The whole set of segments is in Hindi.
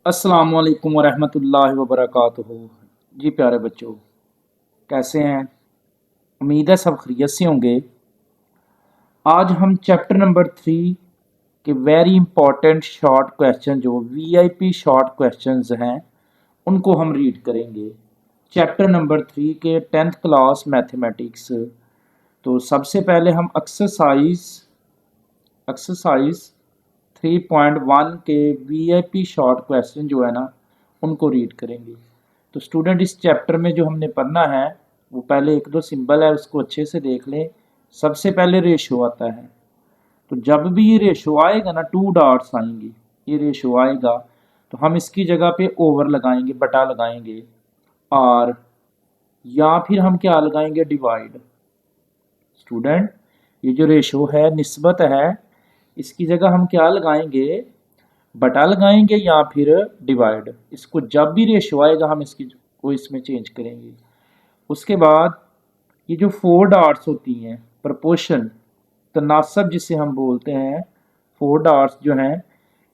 अस्सलामुअलैकुम वरहमतुल्लाहि वबरकातुहू। जी प्यारे बच्चों, कैसे हैं? उम्मीद है सब खैरियत से होंगे। आज हम चैप्टर नंबर 3 के वेरी इंपॉर्टेंट शॉर्ट क्वेश्चन जो वीआईपी शॉर्ट क्वेश्चंस हैं उनको हम रीड करेंगे। चैप्टर नंबर 3 के 10th क्लास मैथमेटिक्स। तो सबसे पहले हम एक्सरसाइज 3.1 के वीआईपी शॉर्ट क्वेश्चन जो है ना उनको रीड करेंगे। तो स्टूडेंट इस चैप्टर में जो हमने पढ़ना है वो पहले एक दो सिंबल है उसको अच्छे से देख लें। सबसे पहले रेशो आता है। तो जब भी ये रेशो आएगा ना, टू डॉट्स आएंगे, ये रेशो आएगा तो हम इसकी जगह पे ओवर लगाएंगे, बटा लगाएंगे, और या फिर हम क्या लगाएंगे, डिवाइड। स्टूडेंट ये जो रेशो है, निस्बत है, इसकी जगह हम क्या लगाएंगे, बटा लगाएंगे या फिर डिवाइड। इसको जब भी रेशो आएगा हम इसकी को इसमें चेंज करेंगे। उसके बाद ये जो फोर डॉट्स होती हैं, प्रपोर्शन, तनासब जिसे हम बोलते हैं, फोर डॉट्स जो हैं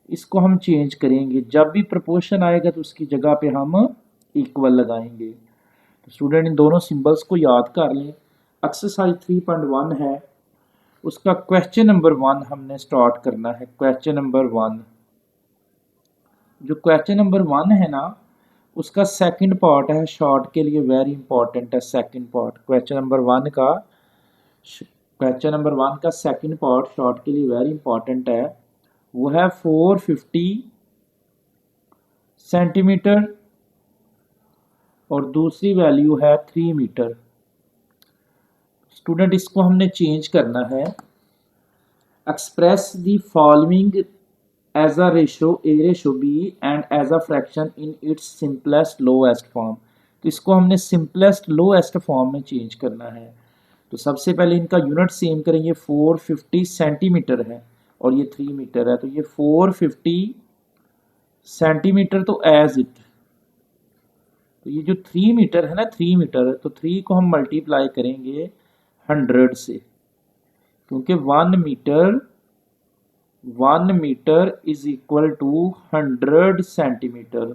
इसको हम चेंज करेंगे। जब भी प्रपोर्शन आएगा तो उसकी जगह पे हम इक्वल लगाएंगे। तो स्टूडेंट इन दोनों सिंबल्स को याद कर लें। एक्सरसाइज 3.1 है, उसका क्वेश्चन नंबर 1 हमने स्टार्ट करना है। क्वेश्चन नंबर 1, जो क्वेश्चन नंबर 1 है ना उसका सेकंड पार्ट है, शॉर्ट के लिए वेरी इंपॉर्टेंट है। Second part question number one का सेकंड पार्ट शॉर्ट के लिए वेरी इंपॉर्टेंट है। वो है 450 सेंटीमीटर और दूसरी वैल्यू है 3 मीटर। स्टूडेंट इसको हमने चेंज करना है। Express the following as a ratio a ratio b and as a fraction in its simplest lowest form. तो इसको हमने सिंपलेस्ट लोएस्ट फॉर्म में चेंज करना है। तो सबसे पहले इनका यूनिट सेम करेंगे। 450 सेंटीमीटर है और ये 3 मीटर है, तो ये 450 सेंटीमीटर तो एज इट। तो ये जो 3 मीटर है ना, 3 मीटर, तो 3 को हम मल्टीप्लाई करेंगे 100 से, क्योंकि 1 metre is equal to 100 centimetre.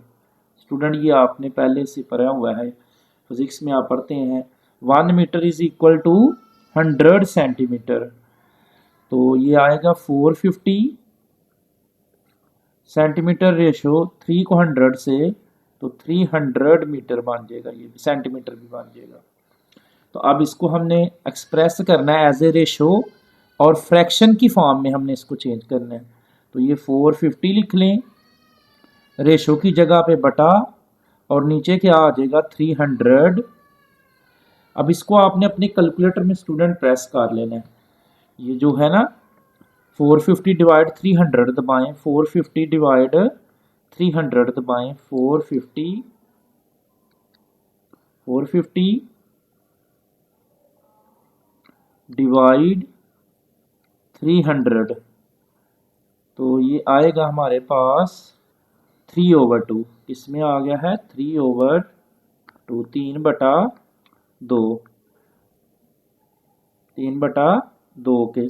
Student ये आपने पहले से पढ़ा हुआ है, फिजिक्स में आप पढ़ते हैं 1 metre is equal to 100 centimetre. तो ये आएगा 450 सेंटीमीटर रेशो 3 को 100 से, तो 300 मीटर बन जाएगा, ये सेंटीमीटर भी बन जाएगा। तो अब इसको हमने एक्सप्रेस करना है एज ए रेशो और फ्रैक्शन की फॉर्म में हमने इसको चेंज करना है। तो ये 450 लिख लें, रेशो की जगह पे बटा, और नीचे क्या आ जाएगा 300। अब इसको आपने अपने कैलकुलेटर में स्टूडेंट प्रेस कर लेना है। ये जो है ना 450 डिवाइड 300 दबाएं, 450 डिवाइड 300 दबाएं, 450 डिवाइड 300, तो ये आएगा हमारे पास 3/2। इसमें आ गया है 3/2, 3/2, 3/2 के।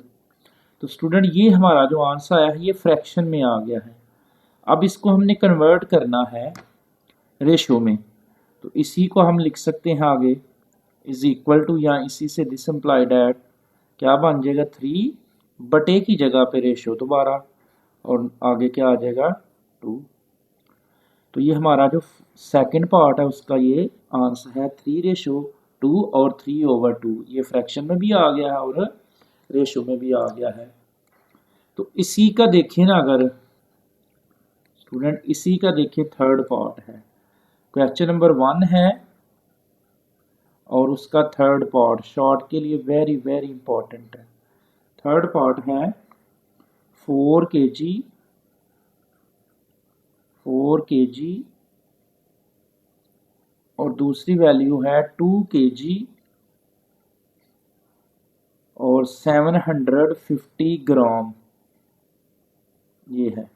तो स्टूडेंट ये हमारा जो आंसर है ये फ्रैक्शन में आ गया है। अब इसको हमने कन्वर्ट करना है रेशो में, तो इसी को हम लिख सकते हैं आगे इज इक्वल टू, या इसी से दिस इम्प्लाइड एट क्या बन जाएगा, 3 की जगह पे रेशो दोबारा, और आगे क्या आ जाएगा 2। तो ये हमारा जो सेकंड पार्ट है उसका ये आंसर है 3/2 और 3/2। ये फ्रैक्शन में भी आ गया है और रेशो में भी आ गया है। तो इसी का देखिए ना, अगर स्टूडेंट इसी का देखिए थर्ड पार्ट है, क्वेश्चन नंबर 1 है और उसका थर्ड पार्ट शॉर्ट के लिए वेरी वेरी इंपॉर्टेंट है। थर्ड पार्ट है 4 kg और दूसरी वैल्यू है 2 kg और 750 ग्राम, ये है।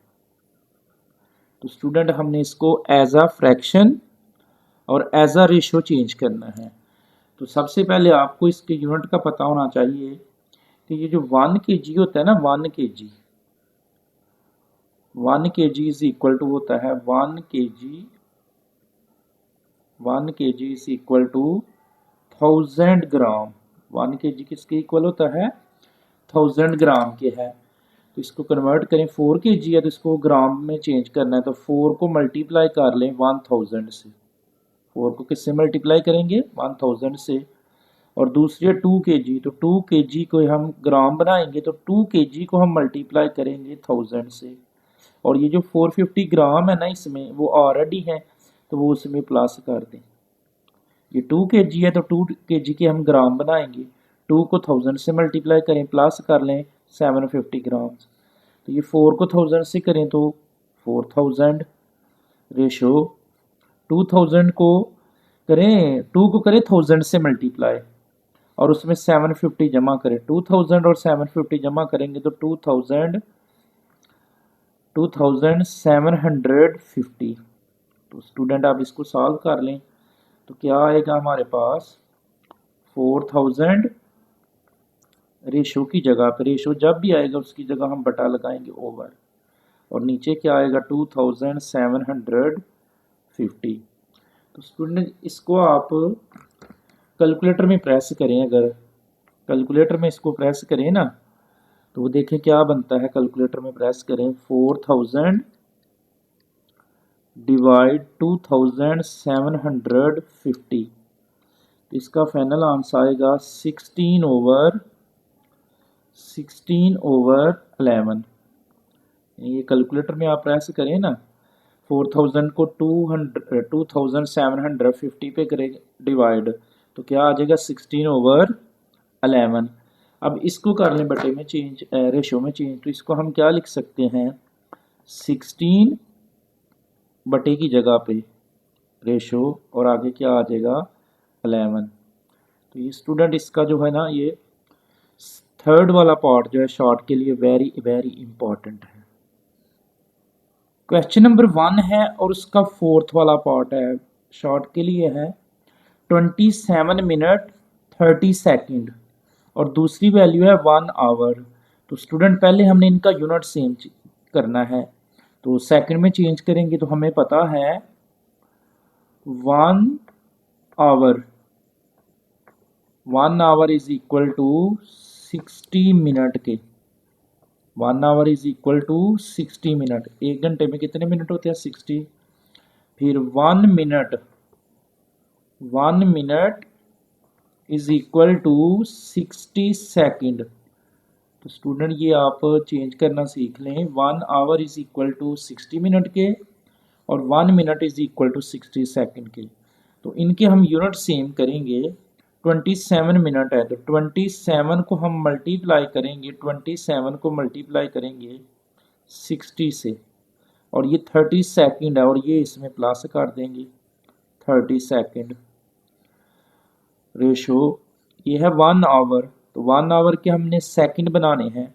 तो स्टूडेंट हमने इसको एज अ फ्रैक्शन और एज अ रेशो चेंज करना है। तो सबसे पहले आपको इसके यूनिट का पता होना चाहिए कि ये जो 1 kg होता है ना, 1 kg 1 kg is equal to होता है 1 kg is equal to 1000 gram. 1 kg किसके इक्वल होता है 1000 ग्राम के है। तो इसको कन्वर्ट करें 4 kg है तो इसको ग्राम में चेंज करना है, तो 4 को मल्टीप्लाई कर लें 1000 से। 4 को किससे मल्टीप्लाई करेंगे 1000 से। और दूसरी है 2 kg, तो 2 kg को हम ग्राम बनाएंगे तो 2 kg को हम मल्टीप्लाई करेंगे 1000 से। और ये जो 450 ग्राम है ना इसमें वो ऑलरेडी है तो वो उसमें प्लस कर दें। ये 2 kg है तो 2 kg के हम ग्राम बनाएंगे, 2 को 1000 से मल्टीप्लाई करें प्लस कर लें 750 ग्राम। तो ये 4 को 1000 से करें तो 4000 रेशो 2000 को करें 2 को करें 1000 से मल्टीप्लाई और उसमें 750 जमा करें। 2000 और 750 जमा करेंगे तो 2750। तो स्टूडेंट आप इसको सॉल्व कर लें तो क्या आएगा हमारे पास 4000 रेशो की जगह पे, रेशो जब भी आएगा उसकी जगह हम बटा लगाएंगे ओवर, और नीचे क्या आएगा 2750। तो स्टूडेंट इसको आप कैलकुलेटर में प्रेस करें, अगर कैलकुलेटर में इसको प्रेस करें ना तो वो देखें क्या बनता है। कैलकुलेटर में प्रेस करें 4000 डिवाइड 2750, तो इसका फाइनल आंसर आएगा 16/11। ये कैलकुलेटर में आप प्रेस करें ना 4000 को 2750 पे करें डिवाइड तो क्या आ जाएगा 16/11। अब इसको कर लें बटे में चेंज, रेशो में चेंज, तो इसको हम क्या लिख सकते हैं 16 बटे की जगह पे रेशो और आगे क्या आ जाएगा 11। तो ये स्टूडेंट इसका जो है ना ये थर्ड वाला पार्ट जो है शॉर्ट के लिए वेरी वेरी इंपॉर्टेंट है। क्वेश्चन नंबर 1 है और उसका फोर्थ वाला पार्ट है शॉर्ट के लिए है 27 मिनट 30 सेकेंड और दूसरी वैल्यू है 1 आवर। तो स्टूडेंट पहले हमने इनका यूनिट सेम करना है, तो सेकंड में चेंज करेंगे तो हमें पता है 1 hour is equal to 60 minute के। 1 hour is equal to 60 minute, 1 घंटे में कितने मिनट होते हैं 60। फिर 1 minute is equal to 60 second. तो स्टूडेंट ये आप चेंज करना सीख लें, 1 hour is equal to 60 minute के और 1 minute is equal to 60 second के। तो इनके हम यूनिट सेम करेंगे। 27 मिनट है तो 27 को हम मल्टीप्लाई करेंगे, 27 को मल्टीप्लाई करेंगे 60 से, और ये 30 सेकेंड है और ये इसमें प्लस कर देंगे 30 सेकेंड रेशो। ये है 1 आवर, तो 1 आवर के हमने सेकंड बनाने हैं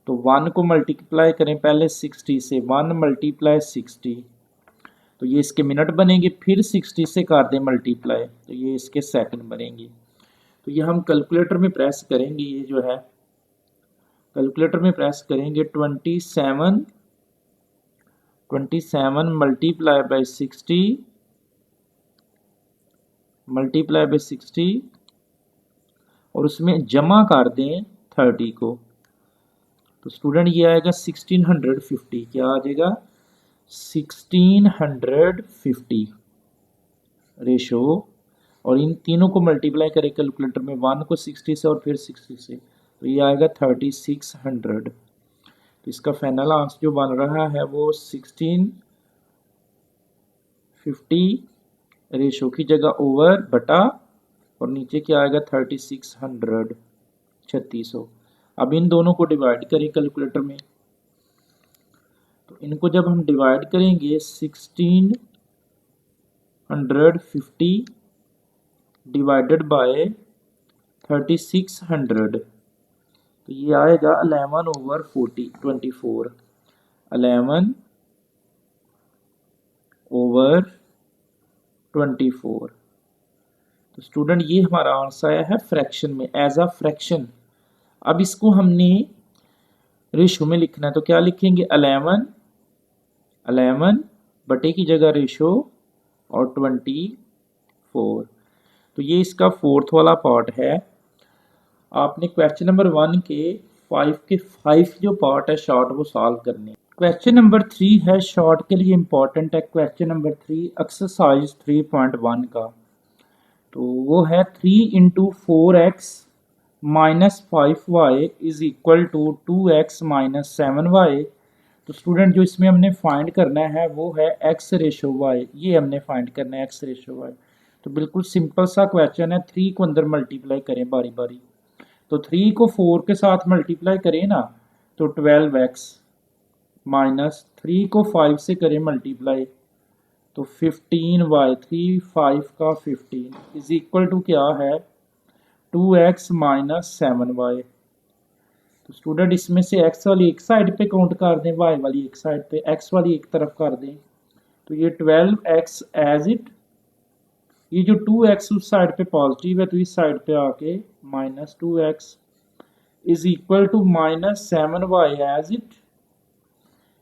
तो 1 को मल्टीप्लाई करें पहले 60 से, 1 मल्टीप्लाई 60 तो ये इसके मिनट बनेंगे, फिर 60 से कर दें मल्टीप्लाई तो ये इसके सेकंड बनेंगे। तो ये हम कैलकुलेटर में प्रेस करेंगे, ये जो है कैलकुलेटर में प्रेस करेंगे 27 मल्टीप्लाई बाई 60 और उसमें जमा कर दें 30 को। तो स्टूडेंट ये आएगा 1650, क्या आ जाएगा 1650 रेशो, और इन तीनों को मल्टीप्लाई करें कैलकुलेटर में 1 को 60 से और फिर 60 से तो ये आएगा 3600। तो इसका फाइनल आंसर जो बन रहा है वो 1650 रेशो की जगह ओवर बटा और नीचे क्या आएगा 3600। अब इन दोनों को डिवाइड करें कैलकुलेटर में, तो इनको जब हम डिवाइड करेंगे 1650 डिवाइडेड बाय 3600 तो ये आएगा 11/24 11/24। तो स्टूडेंट ये हमारा आंसर आया है फ्रैक्शन में, एज अ फ्रैक्शन। अब इसको हमने रेशो में लिखना है तो क्या लिखेंगे 11 11 बटे की जगह रेशो और 24। तो ये इसका फोर्थ वाला पार्ट है। आपने क्वेश्चन नंबर 1 के 5 जो पार्ट है शॉर्ट वो सॉल्व करने। क्वेश्चन नंबर 3 है शॉर्ट के लिए इंपॉर्टेंट है। क्वेश्चन नंबर 3 एक्सरसाइज 3.1 का, तो वो है 3 into 4x minus 5y is equal to 2x minus 7y। तो स्टूडेंट जो इसमें हमने फाइंड करना है वो है x रेशो y, ये हमने फाइंड करना है x रेशो y। तो बिल्कुल सिंपल सा क्वेश्चन है। 3 को अंदर मल्टीप्लाई करें बारी बारी, तो 3 को 4 के साथ मल्टीप्लाई करें ना तो 12x, माइनस 3 को 5 से करें मल्टीप्लाई तो 15y, 3 5 का 15 इज इक्वल टू क्या है 2x माइनस 7y। तो स्टूडेंट इसमें से x वाली एक साइड पे काउंट कर दें, y वाली एक साइड पे, x वाली एक तरफ कर दें। तो ये 12x एज इट, ये जो 2x उस साइड पे पॉजिटिव है तो इस साइड पे आके minus 2x is equal to minus 7y as it.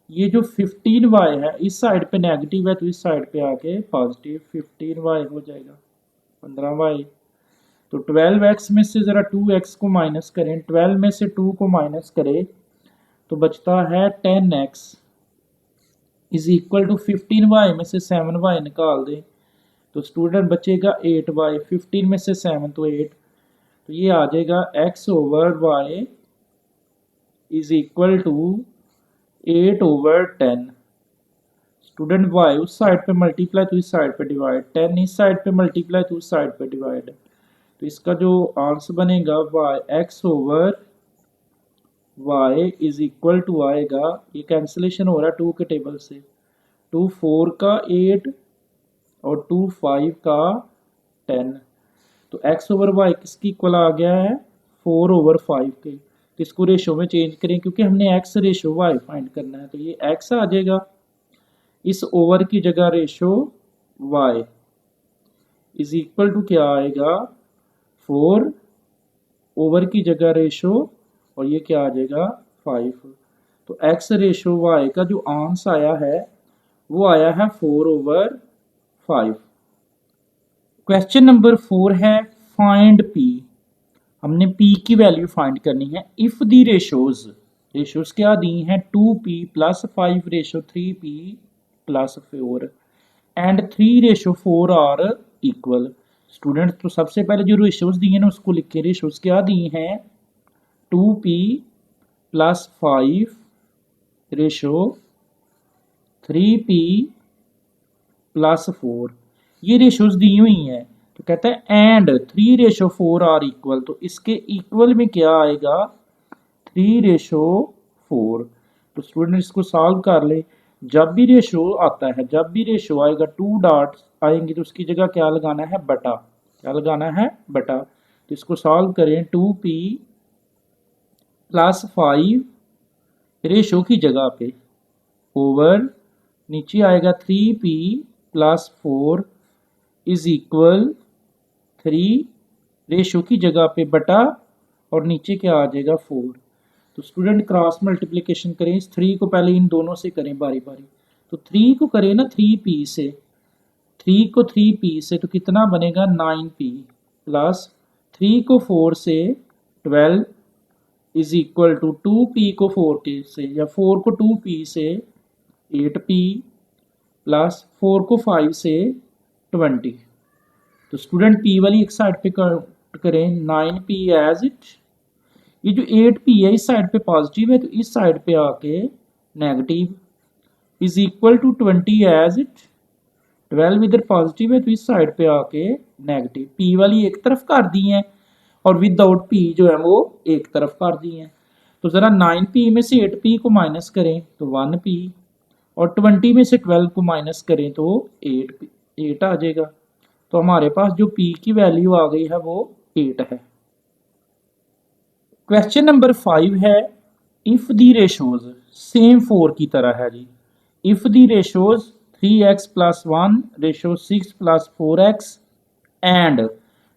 ये जो 15y है इस साइड पे नेगेटिव है तो इस साइड पे आके पॉजिटिव 15y हो जाएगा 15y। तो 12x में से ज़रा 2x को माइनस करें, 12 में से 2 को माइनस करें तो बचता है 10x is equal to 15y में से 7y निकाल दें तो स्टूडेंट बचेगा 8y, 15 में से 7 तो 8, तो ये आ जाएगा x over y is equal to 8 over 10। Student y उस साइड पे मल्टीप्लाई तो इस साइड पे डिवाइड, 10 इस साइड पे मल्टीप्लाई तो उस साइड पे डिवाइड। तो इसका जो आंसर बनेगा y x over y is equal to आएगा, ये कैंसिलेशन हो रहा है 2 के टेबल से, 2 4 का 8 और 2 5 का 10। तो x ओवर y किसकी इक्वल आ गया है 4 ओवर 5 के। तो इसको रेशो में चेंज करें क्योंकि हमने x रेशो y फाइंड करना है, तो ये x आ जाएगा, इस ओवर की जगह ratio y is equal to क्या आएगा 4 ओवर की जगह रेशो और ये क्या आ जाएगा 5। तो x रेशो y का जो आंसर आया है वो आया है 4 ओवर 5। क्वेश्चन नंबर 4 है फाइंड p। हमने p की वैल्यू फाइंड करनी है इफ दी रेशोज, रेशोज क्या दी हैं 2p plus 5 ratio 3p plus 4 and 3 ratio 4 are equal. Student तो सबसे पहले जो रेशोज दी हैं ना उसको लिखे। रेशोज क्या दी हैं 2p plus 5 ratio 3p plus 4, ये रेशोज दी हुई हैं। तो कहता है एंड 3 रेशो 4 आर इक्वल, तो इसके इक्वल में क्या आएगा 3 रेशो 4। तो स्टूडेंट इसको सॉल्व कर ले। जब भी रेशो आता है, जब भी रेशो आएगा 2 डॉट्स आएंगे तो उसकी जगह क्या लगाना है बटा, क्या लगाना है बटा। तो इसको सॉल्व करें 2p प्लस 5 रेशो की जगह पे ओवर नीचे आएगा 3p plus 4 is equal 3 ratio की जगह पे बटा और नीचे क्या आ जाएगा 4। तो स्टूडेंट क्रॉस मल्टीप्लिकेशन करें, इस 3 को पहले इन दोनों से करें बारी बारी। तो 3 को करें ना 3p से, 3 को 3p से तो कितना बनेगा 9p प्लस 3 को 4 से 12 इज इक्वल टू 2p को 4 के से या 4 को 2p से 8p प्लस 4 को 5 से 20। तो स्टूडेंट p वाली एक साइड पे करें 9p एज इट, ये जो 8p है इस साइड पे पॉजिटिव है तो इस साइड पे आके negative is equal to 20 as it, 12 इधर पॉजिटिव है तो इस साइड पे आके नेगेटिव, p वाली एक तरफ कर दी है और विदाउट p जो है वो एक तरफ कर दी है। तो जरा 9p में से 8p को माइनस करें तो 1p और 20 में से 12 को माइनस करें तो 8 आ जाएगा। तो हमारे पास जो p की वैल्यू आ गई है वो 8 है। क्वेश्चन नंबर 5 है इफ दी रेशोज, सेम 4 की तरह है जी। If the ratios 3x plus 1 ratio 6 plus 4x and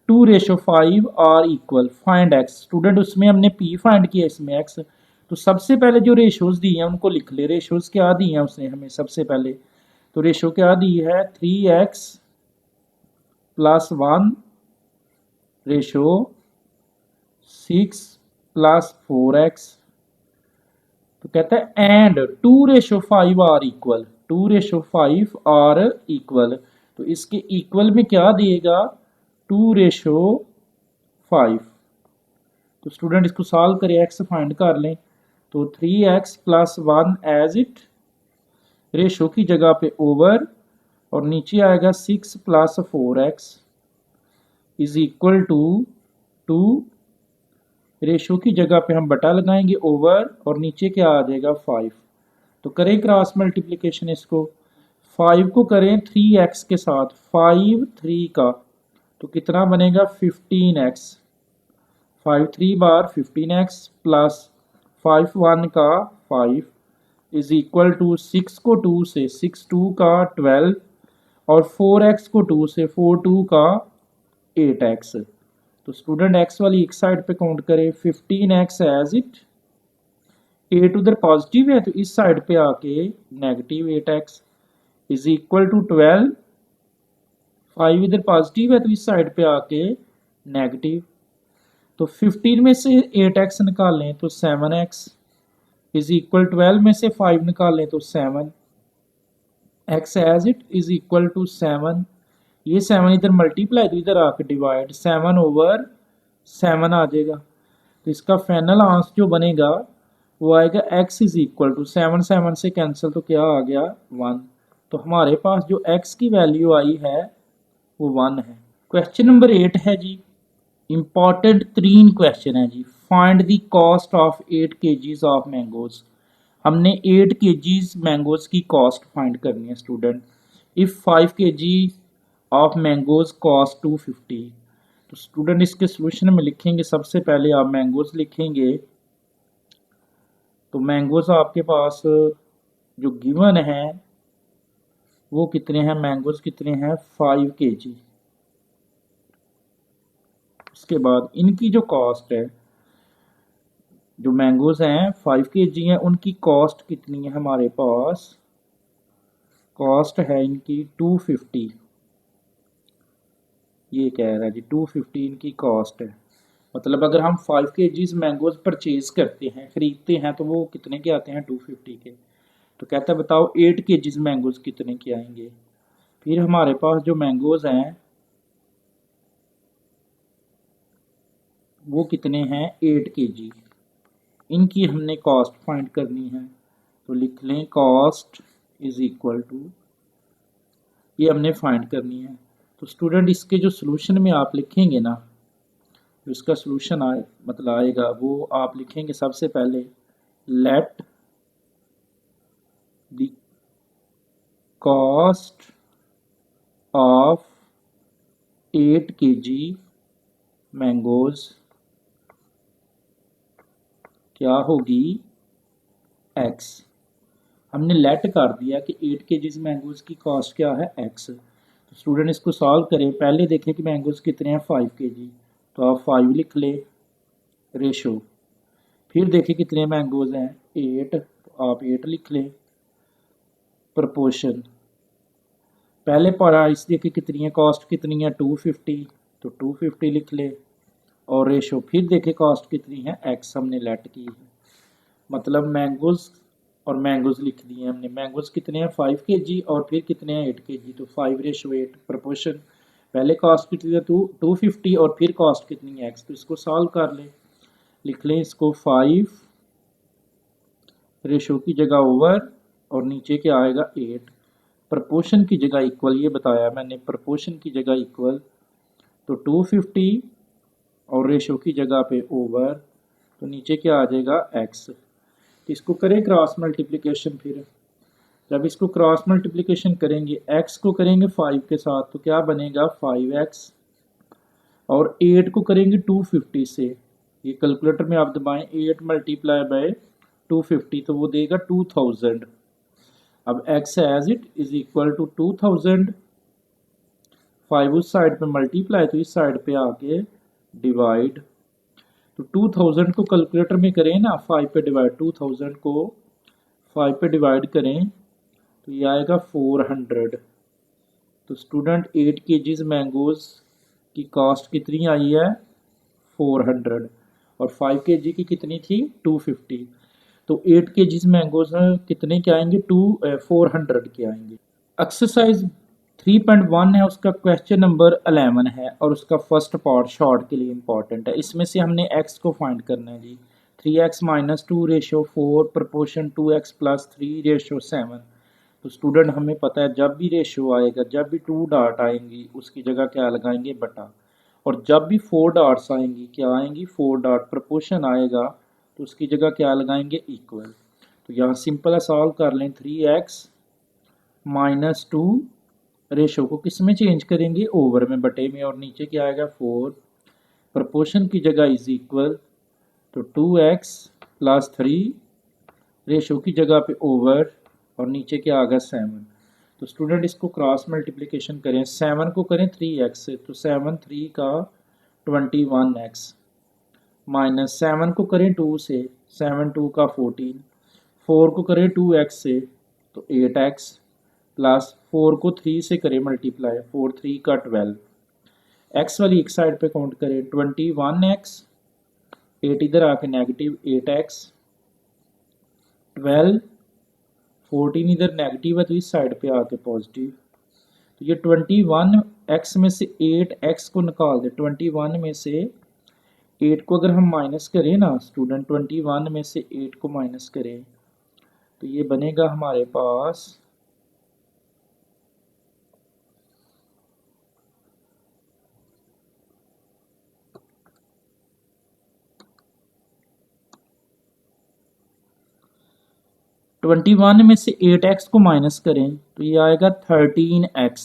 2 ratio 5 are equal, find x। Student उसमें हमने p फाइंड किया, इसमें x। तो सबसे पहले जो रेशोज दी हैं उनको लिख ले। रेशोज क्या दी हैं उसने हमें सबसे पहले, तो रेशो क्या दी है 3x plus 1 ratio 6 plus 4x। तो कहता है and 2:5 are equal, 2:5 are equal. तो इसके इक्वल में क्या दिएगा 2:5। तो स्टूडेंट इसको सॉल्व करें, एक्स फाइंड कर लें। तो 3x plus 1 as it ratio की जगह पे ओवर, और नीचे आएगा 6 plus 4x is equal to 2। Ratio की जगह पे हम बटा लगाएंगे ओवर, और नीचे क्या आ जाएगा 5। तो करें क्रॉस मल्टीप्लिकेशन इसको, 5 को करें 3x के साथ, 5 3 का तो कितना बनेगा 15x, 5 3 बार 15x प्लस 5 1 का 5 इज इक्वल टू 6 को 2 से 6 2 का 12, और 4x को 2 से 4 2 का 8x। तो स्टूडेंट x वाली एक साइड पे काउंट करें 15x एज इट, 8 उधर पॉजिटिव है तो इस साइड पे आके negative 8x is equal to 12, 5 इधर पॉजिटिव है तो इस साइड पे आके नेगेटिव। तो 15 में से 8x निकालें तो 7x इज इक्वल 12 में से 5 निकालें तो 7, x as it is equal to 7। ये 7 इधर मल्टीप्लाई तो इधर आके डिवाइड, 7/7 आ जाएगा। तो इसका फाइनल आंसर जो बनेगा वो आएगा x इज इक्वल टू 7 7 से कैंसिल तो क्या आ गया 1। तो हमारे पास जो x की वैल्यू आई है वो 1 है। क्वेश्चन नंबर 8 है जी, इंपॉर्टेंट 3 क्वेश्चन है जी। Find the cost of 8 kgs of mangoes. हमने 8 kgs मैंगोज की कॉस्ट फाइंड करनी है student. If 5 kg of mangoes cost 250। तो स्टूडेंट इसके सोल्यूशन में लिखेंगे, सबसे पहले आप मैंगोज लिखेंगे। तो मैंगोज आपके पास जो गिवन है वो कितने हैं, मैंगोज कितने हैं 5 kg। उसके बाद इनकी जो कॉस्ट है, जो मैंगोज हैं 5 kg हैं, उनकी कॉस्ट कितनी है हमारे पास, कॉस्ट है इनकी 250। ये कह रहा है जी 250 इनकी कॉस्ट है। मतलब अगर हम 5 kg मैंगोज परचेज करते हैं, खरीदते हैं, तो वो कितने के आते हैं 250 के। तो कहता है बताओ 8 kg मैंगोज कितने के आएंगे। फिर हमारे पास जो मैंगोज हैं वो कितने हैं 8 kg, इनकी हमने कॉस्ट फाइंड करनी है। तो लिख लें कॉस्ट इज इक्वल टू, ये हमने फाइंड करनी है। तो स्टूडेंट इसके जो सोल्यूशन में आप लिखेंगे ना, जो इसका सोल्यूशन मतलब आएगा वो आप लिखेंगे सबसे पहले let the cost of 8 kg mangoes क्या होगी x। हमने लेट कर दिया कि 8 kg मैंगोज की कॉस्ट क्या है x। तो स्टूडेंट इसको सॉल्व करें, पहले देखें कि मैंगोज कितने हैं 5 kg, तो आप 5 लिख ले रेशो। फिर देखें कितने मैंगोज हैं 8, तो आप 8 लिख लें प्रपोर्शन। पहले प्राइस देखें कितनी है, कॉस्ट कितनी है 250, तो 250 लिख ले और रेशो। फिर देखें कॉस्ट कितनी है x हमने लेट की है, मतलब मैंगोज और मैंगोज लिख दिए हमने। मैंगोज कितने हैं 5 kg और फिर कितने हैं 8 kg, तो 5:8 प्रपोर्शन। पहले कॉस्ट कितनी है 250 और फिर कॉस्ट कितनी है x। तो इसको सॉल्व कर लें, लिख लें इसको 5 रेशो की जगह ओवर और नीचे क्या आएगा 8, प्रपोर्शन की जगह इक्वल, ये बताया मैंने प्रपोर्शन की जगह इक्वल। तो 250 और रेशो की जगह पे ओवर, तो नीचे क्या आ जाएगा x। इसको करें क्रॉस मल्टीप्लिकेशन। फिर जब इसको क्रॉस मल्टीप्लिकेशन करेंगे x को करेंगे 5 के साथ तो क्या बनेगा 5x, और 8 को करेंगे 250 से। ये कैलकुलेटर में आप दबाएं 8 मल्टीप्लाई बाय 250 तो वो देगा 2000। अब x as it is equal to 2000, 5 उस साइड पे मल्टीप्लाई तो इस साइड पे आके डिवाइड। तो 2000 को कैलकुलेटर में करें ना, 5 पे डिवाइड, 2000 को 5 पे डिवाइड करें तो ये आएगा 400। तो स्टूडेंट 8 केजीज मैंगोज की कॉस्ट कितनी आई है 400, और 5 केजी की कितनी थी 250। तो 8 केजीज मैंगोज कितने के आएंगे 400 के आएंगे। एक्सरसाइज 3.1 है, उसका क्वेश्चन नंबर 11 है और उसका फर्स्ट पार्ट शॉर्ट के लिए इंपॉर्टेंट है। इसमें से हमने x को फाइंड करना है जी। 3x minus 2 ratio 4 proportion 2x plus 3 ratio 7। तो स्टूडेंट हमें पता है जब भी रेशो आएगा, जब भी 2 डॉट आएंगी उसकी जगह क्या लगाएंगे बटा, और जब भी 4 डॉट्स आएंगी क्या आएंगी 4 डॉट, प्रपोर्शन आएगा तो उसकी जगह क्या लगाएंगे इक्वल। तो यहाँ सिंपल है, सॉल्व कर लें। 3x माइनस 2 रेशो को किस में चेंज करेंगे ओवर में, बटे में, और नीचे क्या आएगा 4, प्रपोर्शन की जगह इज इक्वल, तो 2x प्लस 3 रेशो की जगह पे ओवर, और नीचे क्या आ गया 7। तो स्टूडेंट इसको क्रॉस मल्टीप्लिकेशन करें, 7 को करें 3x से तो 7 3 का 21x, माइनस 7 को करें 2 से 7 2 का 14, 4 को करें 2x से तो 8x, प्लस 4 को 3 से करें मल्टीप्लाई, 4 3 का 12, x वाली एक साइड पे काउंट करें 21x, 8 इधर आके नेगेटिव 8x, 12 14 इधर नेगेटिव है तो इस साइड पे आके पॉजिटिव। तो ये 21x में से 8x को निकाल दे, 21 में से 8 को अगर हम माइनस करें ना स्टूडेंट, 21 में से 8 को माइनस करें तो ये बनेगा हमारे पास 21 में से 8x को माइनस करें तो ये आएगा 13x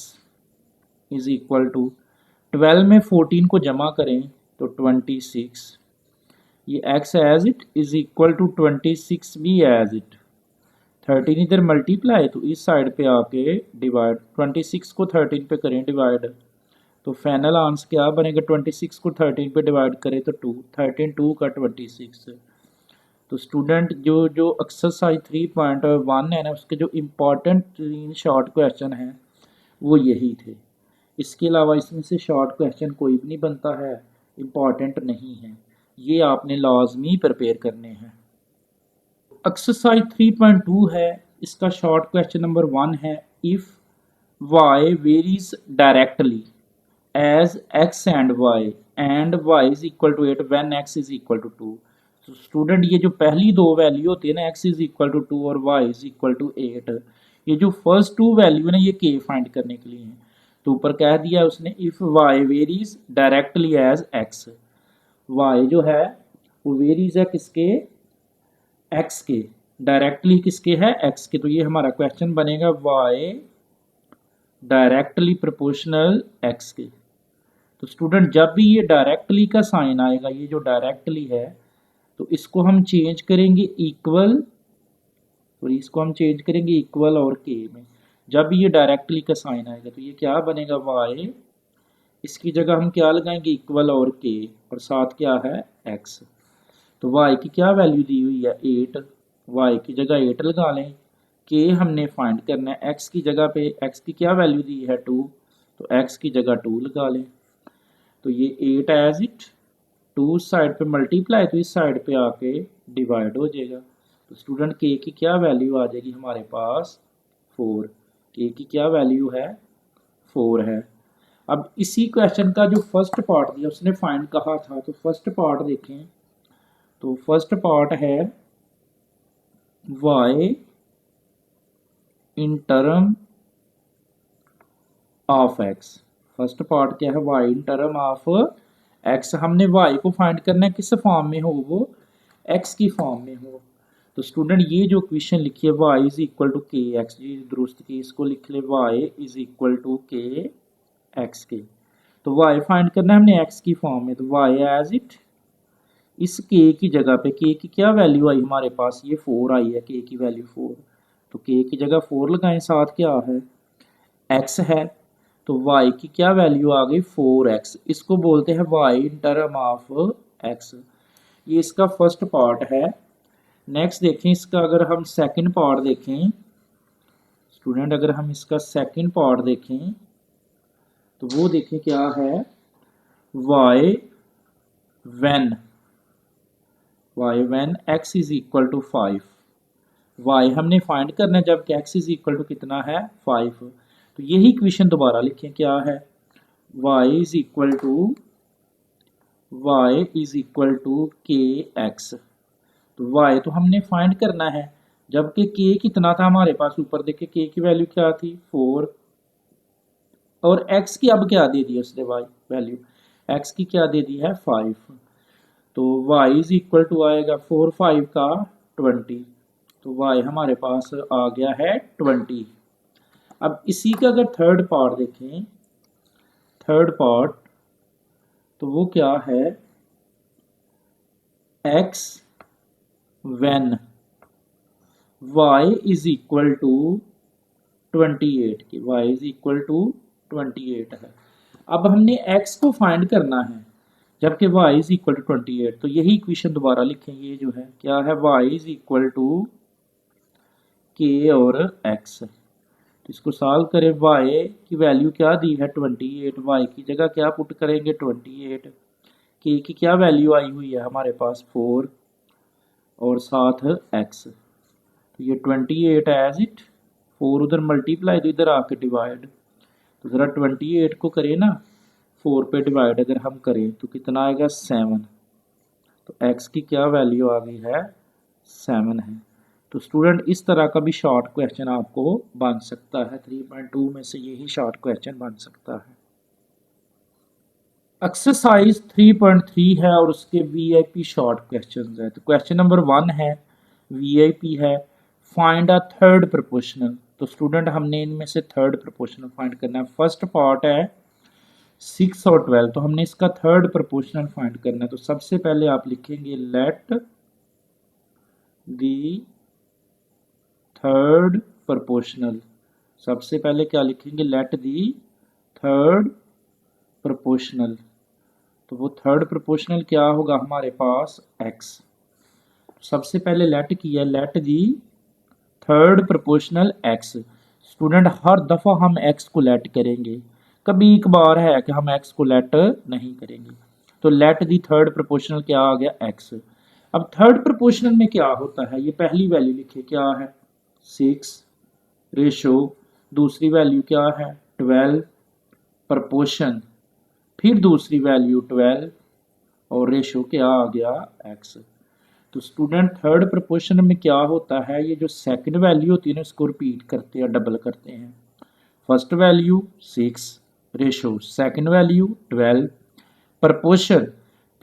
इज इक्वल टू 12 में 14 को जमा करें तो 26, ये x as it is equal to 26 भी एज इट, 13 इधर मल्टीप्लाई तो इस साइड पे आके डिवाइड, 26 को 13 पे करें डिवाइड तो फाइनल आंसर क्या बनेगा, 26 को 13 पे डिवाइड करें तो 2, 13 2 का 26। तो स्टूडेंट जो जो एक्सरसाइज 3.1 है ना उसके जो इम्पोर्टेंट 3 शॉर्ट क्वेश्चन हैं वो यही थे। इसके अलावा इसमें से शॉर्ट क्वेश्चन कोई भी नहीं बनता है, इम्पॉर्टेंट नहीं है, ये आपने लाजमी प्रिपेयर करने हैं। एक्सरसाइज 3.2 है, इसका शॉर्ट क्वेश्चन नंबर 1 है, if y varies directly as x and y is equal to 8 when x is equal to 2। तो स्टूडेंट ये जो पहली दो वैल्यू होती है ना x इज इक्वल टू 2 और y इज इक्वल टू 8, ये जो फर्स्ट टू वैल्यू है ना ये k फाइंड करने के लिए है। तो ऊपर कह दिया उसने if y varies directly as x, y जो है वो वेरीज है किसके x के, डायरेक्टली किसके है x के। तो ये हमारा क्वेश्चन बनेगा y डायरेक्टली प्रोपोर्शनल x के। तो स्टूडेंट जब भी ये डायरेक्टली का साइन आएगा, ये जो डायरेक्टली है तो इसको हम चेंज करेंगे इक्वल, और इसको हम चेंज करेंगे इक्वल और के में। जब भी ये डायरेक्टली का साइन आएगा तो ये क्या बनेगा y, इसकी जगह हम क्या लगाएंगे इक्वल और के, और साथ क्या है x। तो y की क्या वैल्यू दी हुई है 8, y की जगह 8 लगा लें, के हमने फाइंड करना है, x की जगह पे x की क्या वैल्यू दी है 2, तो x की जगह 2 लगा लें। तो ये 8 एज इट, 2 साइड पे मल्टीप्लाई तो इस साइड पे आके डिवाइड हो जाएगा। तो स्टूडेंट के की क्या वैल्यू आ जाएगी हमारे पास 4, के की क्या वैल्यू है 4 है। अब इसी क्वेश्चन का जो फर्स्ट पार्ट दिया उसने फाइंड कहा था, तो फर्स्ट पार्ट देखें, तो फर्स्ट पार्ट है y in term of x। First part क्या है y in term of x, हमने y को फाइंड करना है किस फॉर्म में हो, वो x की फॉर्म में हो। तो स्टूडेंट ये जो क्वेश्चन लिखिए y इज इक्वल टू के एक्स, जी दुरुस्त की इसको लिख ले y इज इक्वल टू के एक्स के। तो y फाइंड करना है हमने x की फॉर्म में, तो y एज इट, इस k की जगह पे k की क्या वैल्यू आई हमारे पास, ये 4 आई है, k की वैल्यू 4, तो k की जगह 4 लगाएं, साथ क्या है x है, तो y की क्या वैल्यू आ गई 4x, इसको बोलते हैं y in term of x। ये इसका फर्स्ट पार्ट है। नेक्स्ट देखें इसका, अगर हम सेकंड पार्ट देखें स्टूडेंट, अगर हम इसका सेकंड पार्ट देखें तो वो देखें क्या है, y when x is equal to 5। y हमने फाइंड करना है जबकि x इज इक्वल टू कितना है 5। तो यही इक्वेशन दोबारा लिखें, क्या है, y इज इक्वल टू के एक्स। तो y तो हमने फाइंड करना है, जबकि k कितना था हमारे पास, ऊपर देखे k की वैल्यू क्या थी 4, और x की अब क्या दे दी उसने y वैल्यू, x की क्या दे दी है 5। तो y इज इक्वल टू आएगा 4 5 का 20। तो y हमारे पास आ गया है 20। अब इसी का अगर थर्ड पार्ट देखें, थर्ड पार्ट तो वो क्या है, x when y is equal to 28 की, y इज इक्वल टू 28 है। अब हमने x को फाइंड करना है जबकि y इज इक्वल टू 28। तो यही इक्वेशन दोबारा लिखें, ये जो है क्या है, y is equal to k और x। तो इसको सॉल्व करें, y की वैल्यू क्या दी है 28, y की जगह क्या पुट करेंगे 28, k की क्या वैल्यू आई हुई है हमारे पास 4 और साथ x। तो ये 28 एज इट, 4 उधर मल्टीप्लाई तो इधर आके डिवाइड। तो ज़रा 28 को करें ना 4 पे डिवाइड अगर हम करें तो कितना आएगा 7। तो x की क्या वैल्यू आ गई है 7 है। तो स्टूडेंट इस तरह का भी शॉर्ट क्वेश्चन आपको बन सकता है, 3.2 में से यही शॉर्ट क्वेश्चन बन सकता है। एक्सरसाइज 3.3 है और उसके वीआईपी शॉर्ट क्वेश्चंस है। तो क्वेश्चन नंबर 1 है, वीआईपी है, फाइंड अ थर्ड प्रोपोर्शनल। तो स्टूडेंट हमने इनमें से थर्ड प्रोपोर्शनल फाइंड करना है। फर्स्ट पार्ट है 6 और 12, तो हमने इसका थर्ड प्रोपोर्शनल फाइंड करना है। तो सबसे पहले आप लिखेंगे लेट दी थर्ड प्रोपोर्शनल। सबसे पहले क्या लिखेंगे, लेट दी थर्ड प्रोपोर्शनल। तो वो थर्ड प्रोपोर्शनल क्या होगा हमारे पास x। सबसे पहले लेट किया, let the third proportional x। Student हर दफ़ा हम x को लेट करेंगे, कभी एक बार है कि हम x को लेट नहीं करेंगे। तो लेट दी थर्ड प्रोपोर्शनल क्या आ गया x। अब थर्ड प्रोपोर्शनल में क्या होता है, ये पहली वैल्यू लिखे क्या है 6 रेशो, दूसरी वैल्यू क्या है 12 प्रपोर्शन, फिर दूसरी वैल्यू 12 और रेशो क्या आ गया x। तो स्टूडेंट थर्ड प्रोपोर्शन में क्या होता है, ये जो सेकंड वैल्यू होती है ना इसको रिपीट करते हैं, डबल करते हैं। First value 6 ratio, second value 12 proportion,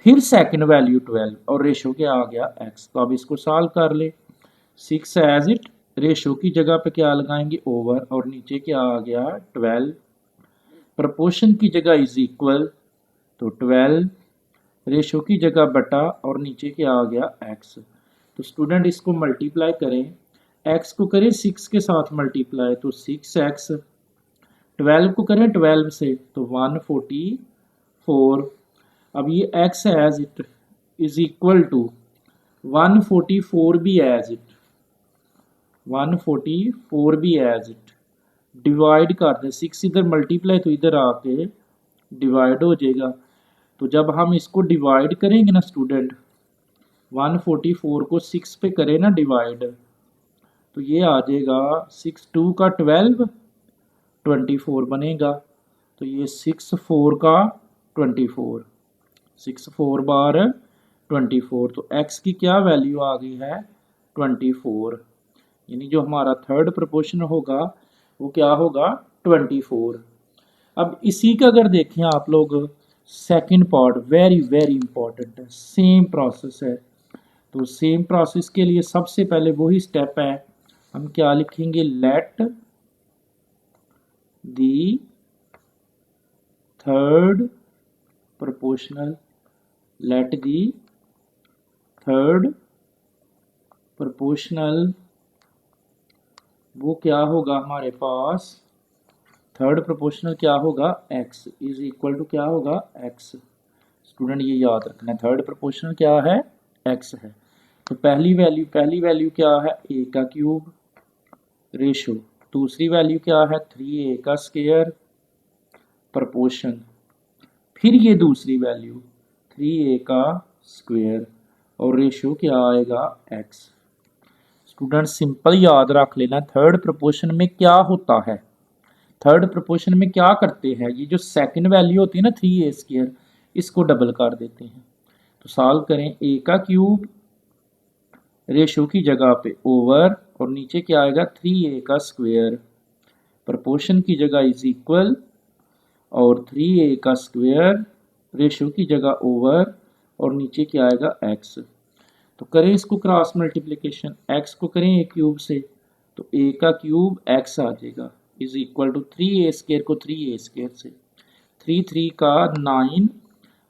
फिर सेकंड वैल्यू 12 और रेशो क्या आ गया x। तो अब इसको सॉल्व कर ले, 6 एज इट, रेशो की जगह पे क्या लगाएंगे ओवर और नीचे क्या आ गया 12, प्रपोर्शन की जगह इज इक्वल तो 12, रेशो की जगह बटा और नीचे क्या आ गया x। तो स्टूडेंट इसको मल्टीप्लाई करें, x को करें 6 के साथ मल्टीप्लाई तो 6x, 12 को करें 12 से तो 144। अब ये x as it is equal to 144 भी एज इट, 144 भी एज इट, डिवाइड कर दे, 6 इधर मल्टीप्लाई तो इधर आके डिवाइड हो जाएगा। तो जब हम इसको डिवाइड करेंगे ना स्टूडेंट, 144 को 6 पे करें ना डिवाइड, तो ये आ जाएगा 6 2 का 12 24 बनेगा। तो ये 6 4 का 24, 6 4 बार 24। तो x की क्या वैल्यू आ गई है 24, यानी जो हमारा थर्ड प्रोपोर्शन होगा वो क्या होगा 24। अब इसी का अगर देखें आप लोग second part, very very important है, सेम प्रोसेस है। तो सेम प्रोसेस के लिए सबसे पहले वही स्टेप है, हम क्या लिखेंगे, late the third proportional, late the third proportional, वो क्या होगा हमारे पास, थर्ड प्रोपोर्शनल क्या होगा x इज इक्वल टू क्या होगा x। स्टूडेंट ये याद रखना है, थर्ड प्रोपोर्शनल क्या है x है। तो पहली वैल्यू क्या है, a का क्यूब रेशो, दूसरी वैल्यू क्या है 3a का स्क्वायर प्रपोर्शन, फिर ये दूसरी वैल्यू 3a का स्क्वायर और रेशो क्या आएगा x। स्टूडेंट सिंपल याद रख लेना, थर्ड प्रपोर्शन में क्या होता है, थर्ड प्रपोर्शन में क्या करते हैं, ये जो सेकंड वैल्यू होती है ना 3a स्क्वायर, इसको डबल कर देते हैं। तो सॉल्व करें, a का क्यूब रेशो की जगह पे ओवर और नीचे क्या आएगा 3a का स्क्वायर प्रपोर्शन की जगह इज इक्वल और 3a का स्क्वायर रेशो की जगह ओवर और नीचे क्या आएगा x। तो करें इसको क्रॉस मल्टीप्लिकेशन, x को करें a क्यूब से तो a का क्यूब x आ जाएगा is equal to 3a square को 3a स्क्वायर से, 3 का 9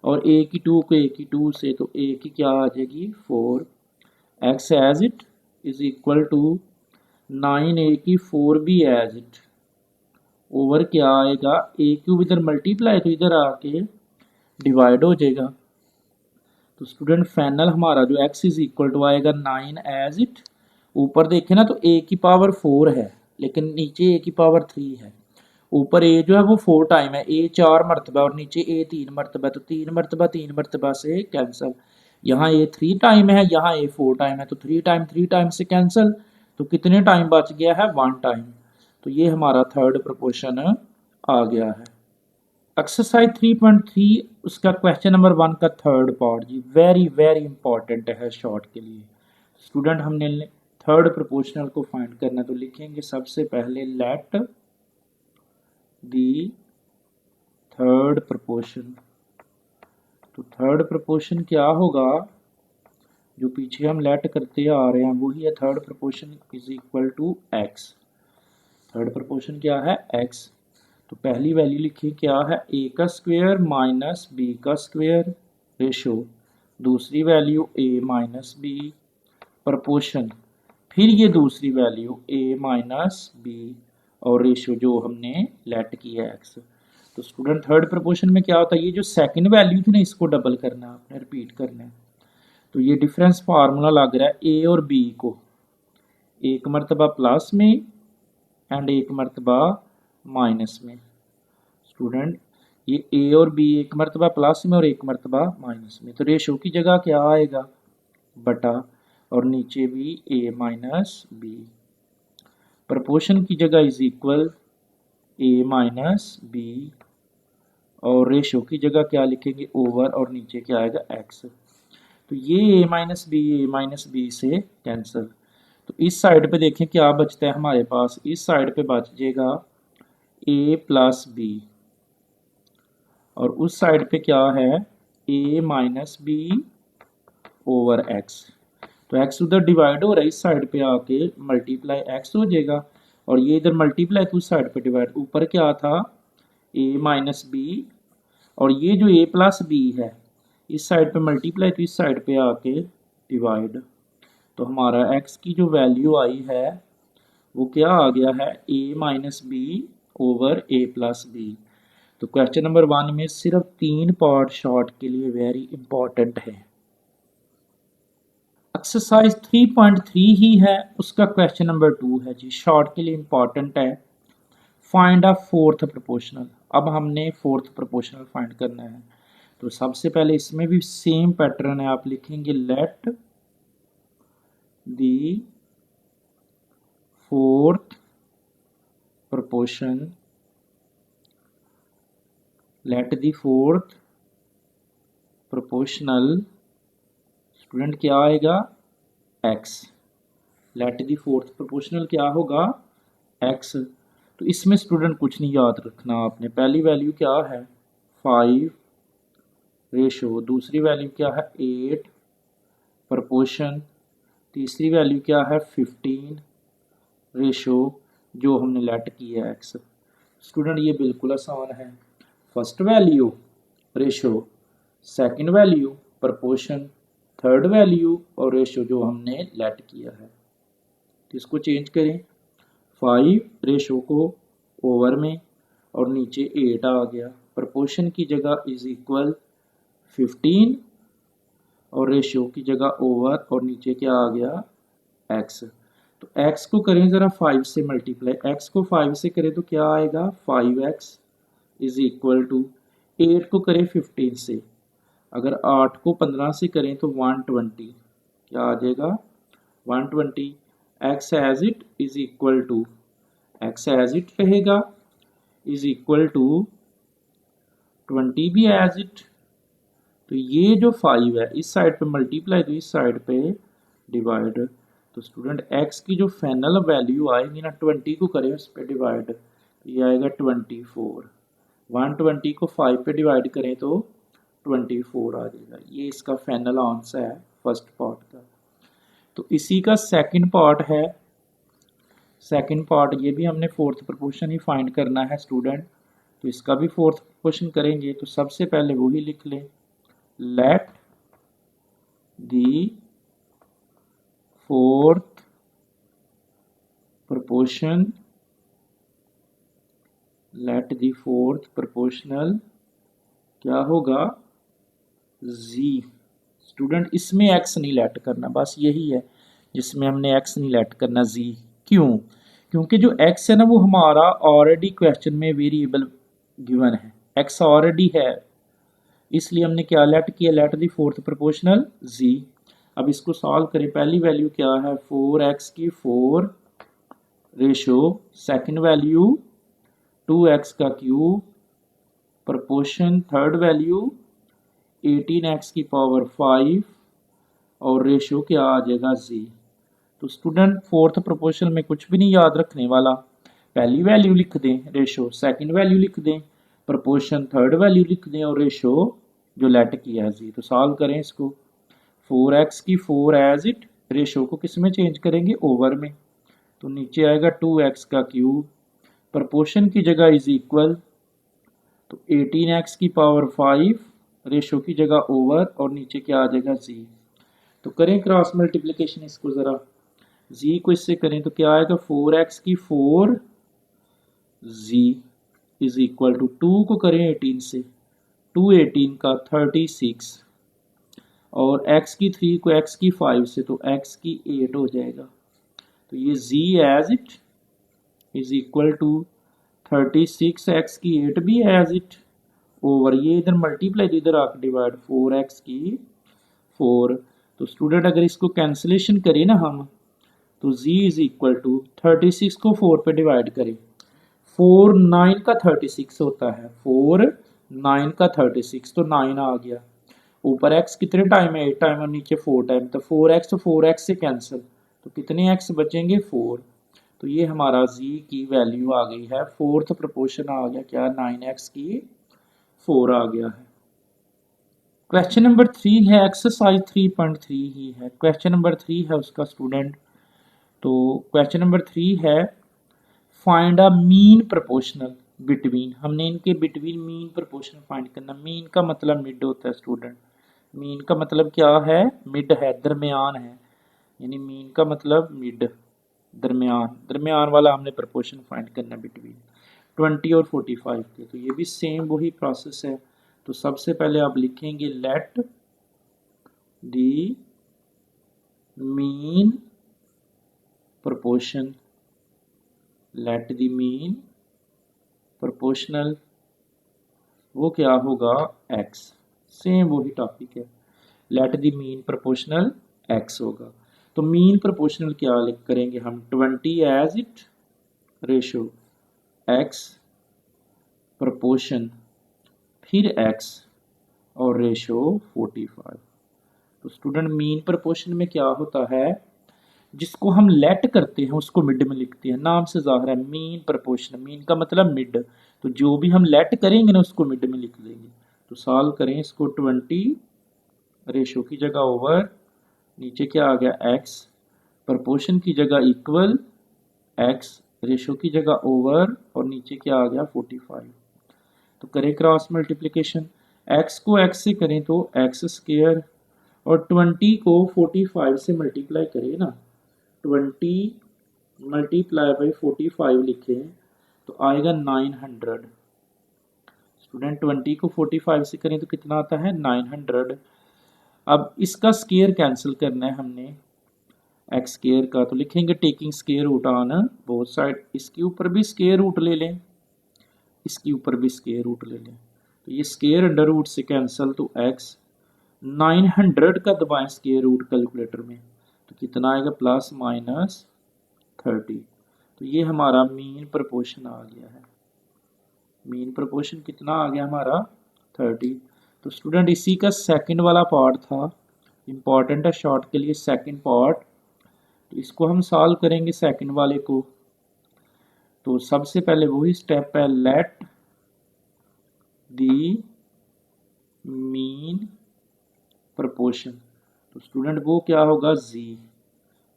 और a की 2 को a की 2 से, तो a की क्या आ जाएगी 4, x as it is equal to 9a की 4 भी एज इट ओवर क्या आएगा a क्यूब इधर मल्टीप्लाई तो इधर आके डिवाइड हो जाएगा। तो स्टूडेंट फाइनल हमारा जो x इज इक्वल टू आएगा 9 एज इट, ऊपर देखें ना तो a की पावर 4 है लेकिन नीचे a की पावर 3 है, ऊपर a जो है वो 4 टाइम है, a 4 मरतबा और नीचे a 3 मरतबा, तो 3 मरतबा से कैंसिल, यहाँ a 3 टाइम है यहाँ a 4 टाइम है, तो 3 टाइम से कैंसिल, तो कितने टाइम बच गया है 1 टाइम। तो ये हमारा थर्ड प्रपोर्शन आ गया है। एक्सरसाइज 3.3 उसका क्वेश्चन नंबर 1 का थर्ड पार्ट जी वेरी वेरी इंपॉर्टेंट है शॉर्ट के लिए। स्टूडेंट हमने थर्ड प्रोपोर्शनल को फाइंड करना, तो लिखेंगे सबसे पहले लेट दी थर्ड प्रोपोर्शन। तो थर्ड प्रोपोर्शन क्या होगा, जो पीछे हम लेट करते आ रहे हैं वही है third proportion is equal to x. Third proportion क्या है x। तो पहली वैल्यू लिखिए क्या है a का स्क्वायर माइनस b का स्क्वायर रेशो, दूसरी value a minus b proportion, फिर ये दूसरी वैल्यू a माइनस b और रेशो जो हमने लेट किया है x। तो स्टूडेंट थर्ड प्रपोर्शन में क्या होता है, ये जो सेकंड वैल्यू थी ना इसको डबल करना है, आपने रिपीट करना है। तो ये डिफरेंस फार्मूला लग रहा है a और b को एक मरतबा प्लस में एंड एक मरतबा माइनस में। स्टूडेंट ये a और b एक मरतबा प्लस में और एक मरतबा माइनस में, तो रेशो की जगह क्या आएगा बटा और नीचे भी a माइनस b, प्रपोर्शन की जगह is equal a minus b और रेशो की जगह क्या लिखेंगे ओवर और नीचे क्या आएगा x। तो ये a माइनस बी से कैंसिल, तो इस साइड पे देखें क्या बचता है हमारे पास, इस साइड पे बच जाएगा a प्लस बी और उस साइड पे क्या है a minus b over x। तो x उधर डिवाइड हो रहा है, इस साइड पे आके मल्टीप्लाई x हो जाएगा और ये इधर मल्टीप्लाई तो उस साइड पे डिवाइड, ऊपर क्या था a माइनस बी और ये जो a प्लस बी है इस साइड पे मल्टीप्लाई तो इस साइड पे आके डिवाइड। तो हमारा x की जो वैल्यू आई है वो क्या आ गया है a minus b over a plus b. तो क्वेश्चन नंबर 1 में सिर्फ 3 पार्ट शॉर्ट के लिए वेरी इंपॉर्टेंट है। एक्सरसाइज 3.3 ही है, उसका क्वेश्चन नंबर 2 है जी, शॉर्ट के लिए इंपॉर्टेंट है। Find a fourth proportional. अब हमने फोर्थ प्रोपोर्शनल फाइंड करना है, तो सबसे पहले इसमें भी सेम पैटर्न है, आप लिखेंगे let the fourth proportion, let the fourth proportional, student क्या आएगा x, let the fourth proportional क्या होगा x। तो इसमें स्टूडेंट कुछ नहीं याद रखना आपने, पहली वैल्यू क्या है 5 रेशो, दूसरी वैल्यू क्या है 8 प्रोपोर्शन, तीसरी वैल्यू क्या है 15 रेशो जो हमने लेट किया है x। स्टूडेंट ये बिल्कुल आसान है, first value ratio, second value proportion, third value और रेशो जो हमने लेट किया है। तो इसको चेंज करें, 5 रेशो को ओवर में और नीचे 8 आ गया, प्रोपोर्शन की जगह इज इक्वल 15 और रेशियो की जगह ओवर और नीचे क्या आ गया एक्स। तो एक्स को करें ज़रा 5 से मल्टीप्लाई, एक्स को 5 से करें तो क्या आएगा 5x इज इक्वल टू 8 को करें 15 से, अगर 8 को 15 से करें तो 120, क्या आ जाएगा 120। X as it is equal to, x as it रहेगा इज इक्वल टू 20 भी एज इट। तो ये जो 5 है इस साइड पे मल्टीप्लाई तो इस साइड पे डिवाइड। तो स्टूडेंट x की जो फाइनल वैल्यू आएगी ना 20 को करें उस पर डिवाइड, तो ये आएगा 24। 120 को 5 पे डिवाइड करें तो 24 आ जाएगा। ये इसका फाइनल आंसर है फर्स्ट पार्ट का। तो इसी का सेकंड पार्ट है, सेकंड पार्ट ये भी हमने फोर्थ प्रोपोर्शन ही फाइंड करना है स्टूडेंट। तो इसका भी फोर्थ प्रोपोर्शन करेंगे तो सबसे पहले वही लिख लें, let the fourth proportion, let the fourth proportional क्या होगा z। स्टूडेंट इसमें x नहीं लेट करना, बस यही है जिसमें हमने x नहीं लेट करना z। क्यों? क्योंकि जो x है ना वो हमारा ऑलरेडी क्वेश्चन में वेरिएबल गिवन है, x ऑलरेडी है, इसलिए हमने क्या लेट किया, let the fourth proportional z। अब इसको सॉल्व करें, पहली वैल्यू क्या है 4x की 4 रेशो, सेकंड वैल्यू 2x का cube proportion, third value 18x की पावर 5 और रेशो क्या आ जाएगा z। तो स्टूडेंट फोर्थ प्रोपोर्शन में कुछ भी नहीं याद रखने वाला, पहली वैल्यू लिख दें, रेशो सेकंड वैल्यू लिख दें, प्रोपोर्शन थर्ड वैल्यू लिख दें और रेशो जो लेट किया है z। तो सॉल्व करें इसको, 4x की 4 एज इट, रेशो को किस में चेंज करेंगे ओवर में, तो नीचे आएगा 2x का क्यूब, प्रोपोर्शन की जगह इज इक्वल, तो 18x की पावर 5 रेशो की जगह ओवर और नीचे क्या आ जाएगा z। तो करें क्रॉस मल्टीप्लिकेशन इसको ज़रा, z को इससे करें तो क्या आएगा 4x की 4 z इज इक्वल टू 2 को करें 18 से, 2 18 का 36 और x की 3 को x की 5 से तो x की 8 हो जाएगा। तो ये z as it is equal to 36 x की 8 भी एज इट ओवर, ये इधर मल्टीप्लाई इधर आकर डिवाइड 4x की 4। तो स्टूडेंट अगर इसको कैंसिलेशन करें ना हम तो z इज इक्वल टू 36 को 4 पे डिवाइड करें, 4 9 का 36 होता है, 4 9 का 36 तो 9 आ गया, ऊपर x कितने टाइम है 8 टाइम और नीचे 4 टाइम, तो 4x तो 4x से कैंसिल, तो कितने x बचेंगे 4। तो ये हमारा z की वैल्यू आ गई है, फोर्थ प्रोपोर्शन आ गया क्या 9x की 4 आ गया है। क्वेश्चन नंबर 3 है, एक्सरसाइज 3.3 ही है, क्वेश्चन नंबर 3 है उसका स्टूडेंट। तो क्वेश्चन नंबर 3 है, find a mean proportional between, हमने इनके बिटवीन मीन प्रोपोर्शनल फाइंड करना। मीन का मतलब मिड होता है स्टूडेंट, मीन का मतलब क्या है मिड है, दरमियान है, यानी मीन का मतलब मिड, दरमियान, दरमियान वाला हमने प्रोपोर्शन फाइंड करना बिटवीन 20 और 45 के। तो ये भी सेम वही प्रोसेस है। तो सबसे पहले आप लिखेंगे let the mean proportion, let the mean proportional, वो क्या होगा x, सेम वही टॉपिक है, let the mean proportional x होगा। तो मीन प्रोपोर्शनल क्या लिख करेंगे हम 20 as it ratio x proportion फिर x और रेशो 45। तो स्टूडेंट मीन प्रोपोर्शन में क्या होता है, जिसको हम लेट करते हैं उसको मिड में लिखते हैं, नाम से जाहिर है मीन प्रोपोर्शन, मीन का मतलब मिड, तो जो भी हम लेट करेंगे ना उसको मिड में लिख देंगे। तो सॉल्व करें इसको, 20 रेशो की जगह ओवर, नीचे क्या आ गया x, प्रोपोर्शन की जगह इक्वल, x रेशो की जगह ओवर और नीचे क्या आ गया 45। तो करें क्रॉस मल्टीप्लिकेशन, x को x से करें तो x स्क्वायर और 20 को 45 से मल्टीप्लाई करें ना, 20 मल्टीप्लाई बाई 45 लिखें तो आएगा 900। स्टूडेंट 20 को 45 से करें तो कितना आता है 900। अब इसका स्केयर कैंसिल करना है हमने एक्स स्केयर का, तो लिखेंगे taking square root on both side. इसके ऊपर भी स्केयर रूट ले लें, इसके ऊपर भी स्केयर रूट ले लें, तो ये स्केयर अंडर रूट से कैंसिल, तो एक्स 900 का दबाएं स्केयर रूट कैलकुलेटर में, तो कितना आएगा प्लस माइनस 30। तो ये हमारा मीन प्रपोर्शन आ गया है। मीन प्रपोर्शन कितना आ गया हमारा 30। तो स्टूडेंट इसी का सेकंड वाला पार्ट था, इम्पॉर्टेंट है शॉर्ट के लिए सेकंड पार्ट। तो इसको हम सॉल्व करेंगे सेकंड वाले को। तो सबसे पहले वही स्टेप है, लेट दी मीन प्रपोर्शन। तो स्टूडेंट वो क्या होगा z,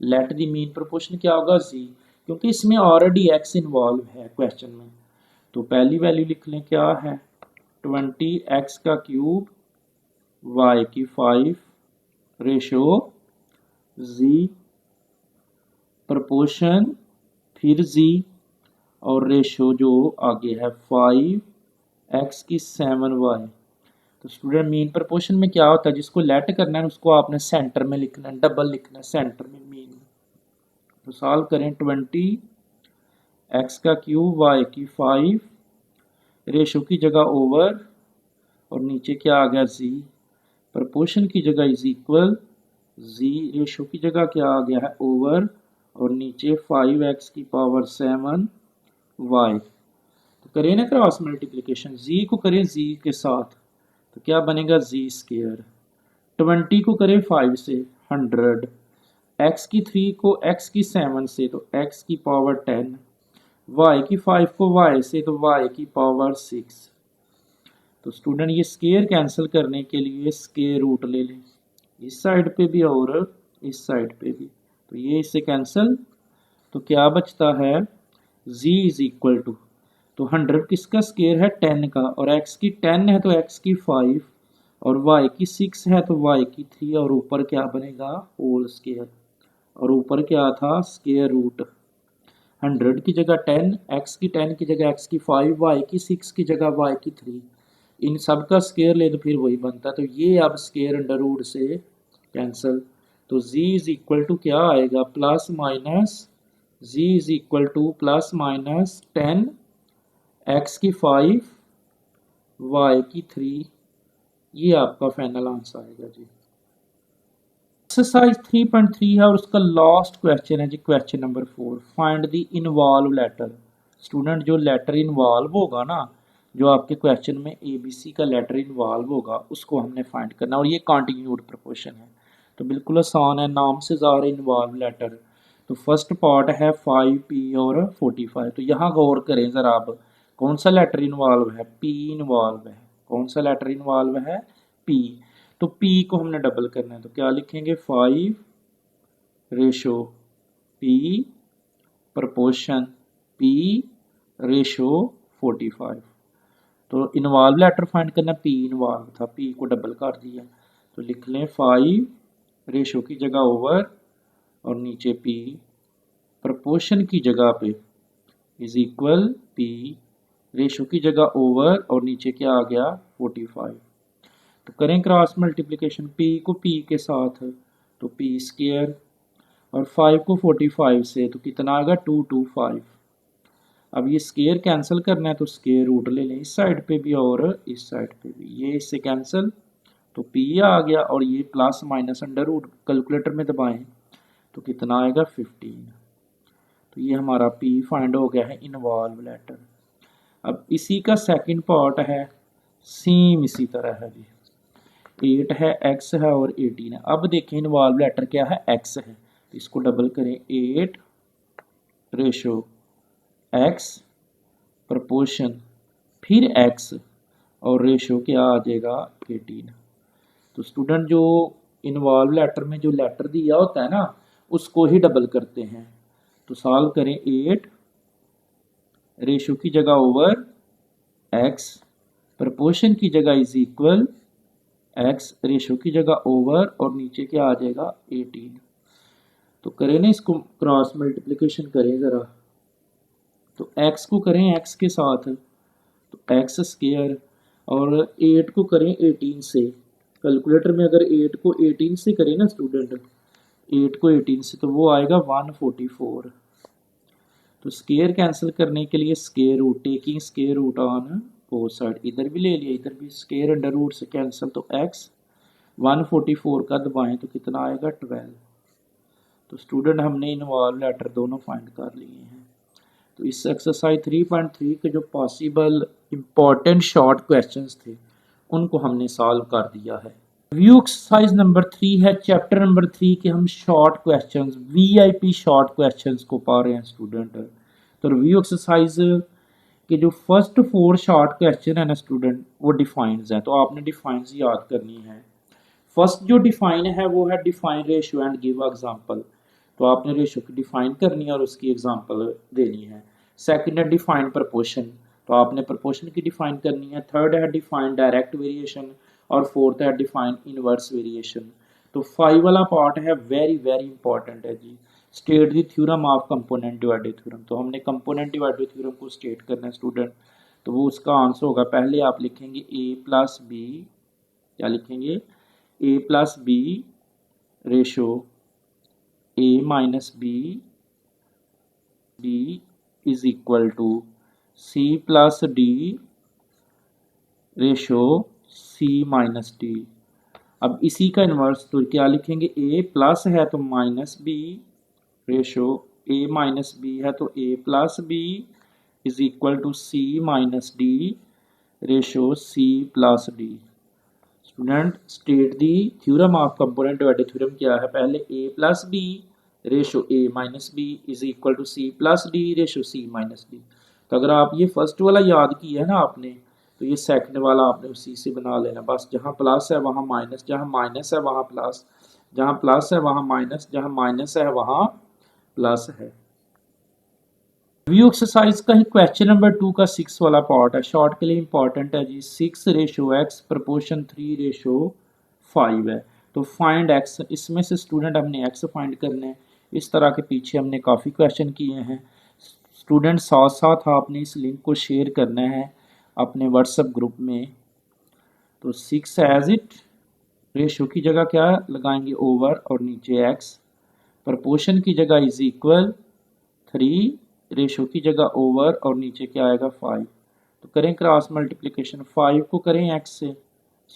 let the mean proportion क्या होगा z, क्योंकि इसमें ऑलरेडी x इन्वॉल्व है क्वेश्चन में। तो पहली वैल्यू लिख लें, क्या है 20x का क्यूब y की 5 रेशो z प्रपोर्शन फिर z और रेशो जो आगे है 5x की 7y। तो स्टूडेंट मीन प्रपोर्शन में क्या होता है, जिसको लेट करना है उसको आपने सेंटर में लिखना है, डबल लिखना है सेंटर में मीन। तो सॉल्व करें 20x का क्यूब y की 5 रेशो की जगह ओवर और नीचे क्या आ गया z, प्रपोर्शन की जगह इज इक्वल z रेशो की जगह क्या आ गया है ओवर और नीचे 5x की पावर 7y। तो करें ना क्रॉस मल्टीप्लिकेशन, z को करें z के साथ, तो क्या बनेगा z स्क्वायर, 20 को करें 5 से 100, x की 3 को x की 7 से तो x की पावर 10, y की 5 को y से तो y की पावर 6। तो स्टूडेंट ये स्क्वायर कैंसिल करने के लिए स्क्वायर रूट ले लें, इस साइड पे भी और इस साइड पे भी, तो ये इससे कैंसिल, तो क्या बचता है z इज इक्वल टू, तो 100 किसका स्क्वायर है 10 का, और x की 10 है तो x की 5 और y की 6 है तो y की 3 और ऊपर क्या बनेगा होल स्क्वायर, और ऊपर क्या था स्क्वायर रूट, 100 की जगह 10, x की 10 की जगह x की 5, y की 6 की जगह y की 3, इन सब का स्क्वायर ले तो फिर वही बनता है। तो ये अब स्क्वायर अंडर रूट से कैंसिल, तो z इज इक्वल टू क्या आएगा plus minus, z is equal two plus minus 10 x की 5 y की 3, ये आपका फाइनल आंसर आएगा जी। एक्सरसाइज 3.3 है और उसका लास्ट क्वेश्चन है जी, question number 4, find the involve letter. Student जो लेटर इन्वॉल्व होगा ना, जो आपके क्वेश्चन में ABC का लेटर इन्वॉल्व होगा उसको हमने फाइंड करना, और ये कॉन्टिन्यूड प्रपोर्शन है, तो बिल्कुल आसान है, नाम से ज़ाहिर इन्वॉल्व लेटर। तो फर्स्ट पार्ट है 5p और 45, तो यहाँ गौर करें ज़रा आप, कौन सा लेटर इन्वॉल्व है, P इन्वॉल्व है, कौन सा लेटर इन्वॉल्व है P। तो P को हमने डबल करना है, तो क्या लिखेंगे 5 ratio P proportion P ratio 45। तो इन्वॉल्व लेटर फाइंड करना, P इन्वॉल्व था, P को डबल कर दिया, तो लिख लें 5 रेशो की जगह ओवर और नीचे P प्रपोर्शन की जगह पे इज इक्वल P रेशो की जगह ओवर और नीचे क्या आ गया 45। तो करें क्रॉस मल्टीप्लिकेशन, p को p के साथ तो p स्क्वायर और 5 को 45 से तो कितना आएगा 225। अब ये स्क्वायर कैंसिल करना है तो स्क्वायर रूट ले लें, इस साइड पे भी और इस साइड पे भी, ये इससे कैंसिल, तो p आ गया और ये plus minus under root calculator में दबाएं तो कितना आएगा 15। तो ये हमारा p फाइंड हो गया है इन्वॉल्व लेटर। अब इसी का सेकंड पार्ट है, सेम इसी तरह है जी, 8 है x है और 18 है। अब देखें इन्वॉल्व लेटर क्या है x है, तो इसको डबल करें 8 रेशो x प्रपोर्शन फिर x और रेशो क्या आ जाएगा 18। तो स्टूडेंट जो इन्वॉल्व लेटर में जो लेटर दिया होता है ना उसको ही डबल करते हैं, तो सॉल्व करें 8 रेशो की जगह ओवर x प्रपोर्शन की जगह इज इक्वल x रेशो की जगह ओवर और नीचे क्या आ जाएगा 18। तो करें ना इसको क्रॉस मल्टीप्लिकेशन करें ज़रा, तो x को करें x के साथ तो x स्क्वायर और 8 को करें 18 से कैलकुलेटर में अगर 8 को 18 से करे ना स्टूडेंट, 8 को 18 से, तो वो आएगा 144। तो स्केयर कैंसिल करने के लिए square root, taking square root on both side, इधर भी ले लिया इधर भी, स्केयर अंडर रूट से कैंसिल, तो x 144 का दबाएं तो कितना आएगा 12। तो स्टूडेंट हमने इन्वॉल्व लेटर दोनों फाइंड कर लिए हैं। तो इस एक्सरसाइज 3.3 के जो पॉसिबल इंपॉर्टेंट शॉर्ट क्वेश्चंस थे उनको हमने सॉल्व कर दिया है। रिव्यू एक्सरसाइज नंबर 3 है चैप्टर नंबर 3 के हम short questions, VIP short questions को पा रहे हैं स्टूडेंट। तो रिव्यू एक्सरसाइज के जो फर्स्ट 4 शॉर्ट क्वेश्चन है ना स्टूडेंट, वो डिफाइंस हैं, तो आपने डिफाइंस याद करनी है। फर्स्ट जो डिफाइन है वो है define ratio and give example, तो आपने रेशियो की डिफाइन करनी है और उसकी एग्जांपल देनी है। सेकंड है डिफाइन प्रपोर्शन, तो आपने प्रपोर्शन की डिफाइन करनी है। थर्ड है डिफाइन डायरेक्ट वेरिएशन और फोर्थ है डिफाइन इनवर्स वेरिएशन। तो 5 वाला पार्ट है वेरी वेरी इंपॉर्टेंट है जी, state the theorem of component divided theorem. तो हमने कंपोनेंट डिवाइडेड थ्योरम को स्टेट करना है स्टूडेंट। तो वो उसका आंसर होगा, पहले आप लिखेंगे a प्लस बी, क्या लिखेंगे a plus b ratio a minus b is equal to c plus d ratio c minus d. अब इसी का इन्वर्स, तो क्या लिखेंगे a प्लस है तो minus b ratio a minus b है तो a plus b is equal to c minus d ratio c plus d. Student state the theorem of component divided theorem क्या है, पहले a plus b ratio a minus b is equal to c plus d ratio c minus d. तो अगर आप ये फर्स्ट वाला याद किया है ना आपने, तो ये सेकंड वाला आपने उसी से बना लेना, बस जहाँ प्लस है वहाँ माइनस, जहाँ माइनस है वहाँ प्लस, जहाँ प्लस है वहाँ माइनस, जहाँ माइनस है वहाँ प्लस है। रिव्यू एक्सरसाइज का ही क्वेश्चन नंबर 2 का 6 वाला पार्ट है, शॉर्ट के लिए इंपॉर्टेंट है जी। 6 रेशो एक्स प्रपोर्शन 3 रेशो 5 है, तो फाइंड एक्स, इसमें से स्टूडेंट हमने एक्स फाइंड करना है। इस तरह के पीछे हमने काफ़ी क्वेश्चन किए हैं स्टूडेंट, साथ साथ आपने इस लिंक को शेयर करना है अपने व्हाट्सएप ग्रुप में। तो 6 एज इट, रेशो की जगह क्या लगाएंगे ओवर और नीचे एक्स, प्रपोर्शन की जगह इज इक्वल 3, रेशो की जगह ओवर और नीचे क्या आएगा 5। तो करें क्रॉस मल्टीप्लिकेशन, 5 को करें एक्स से,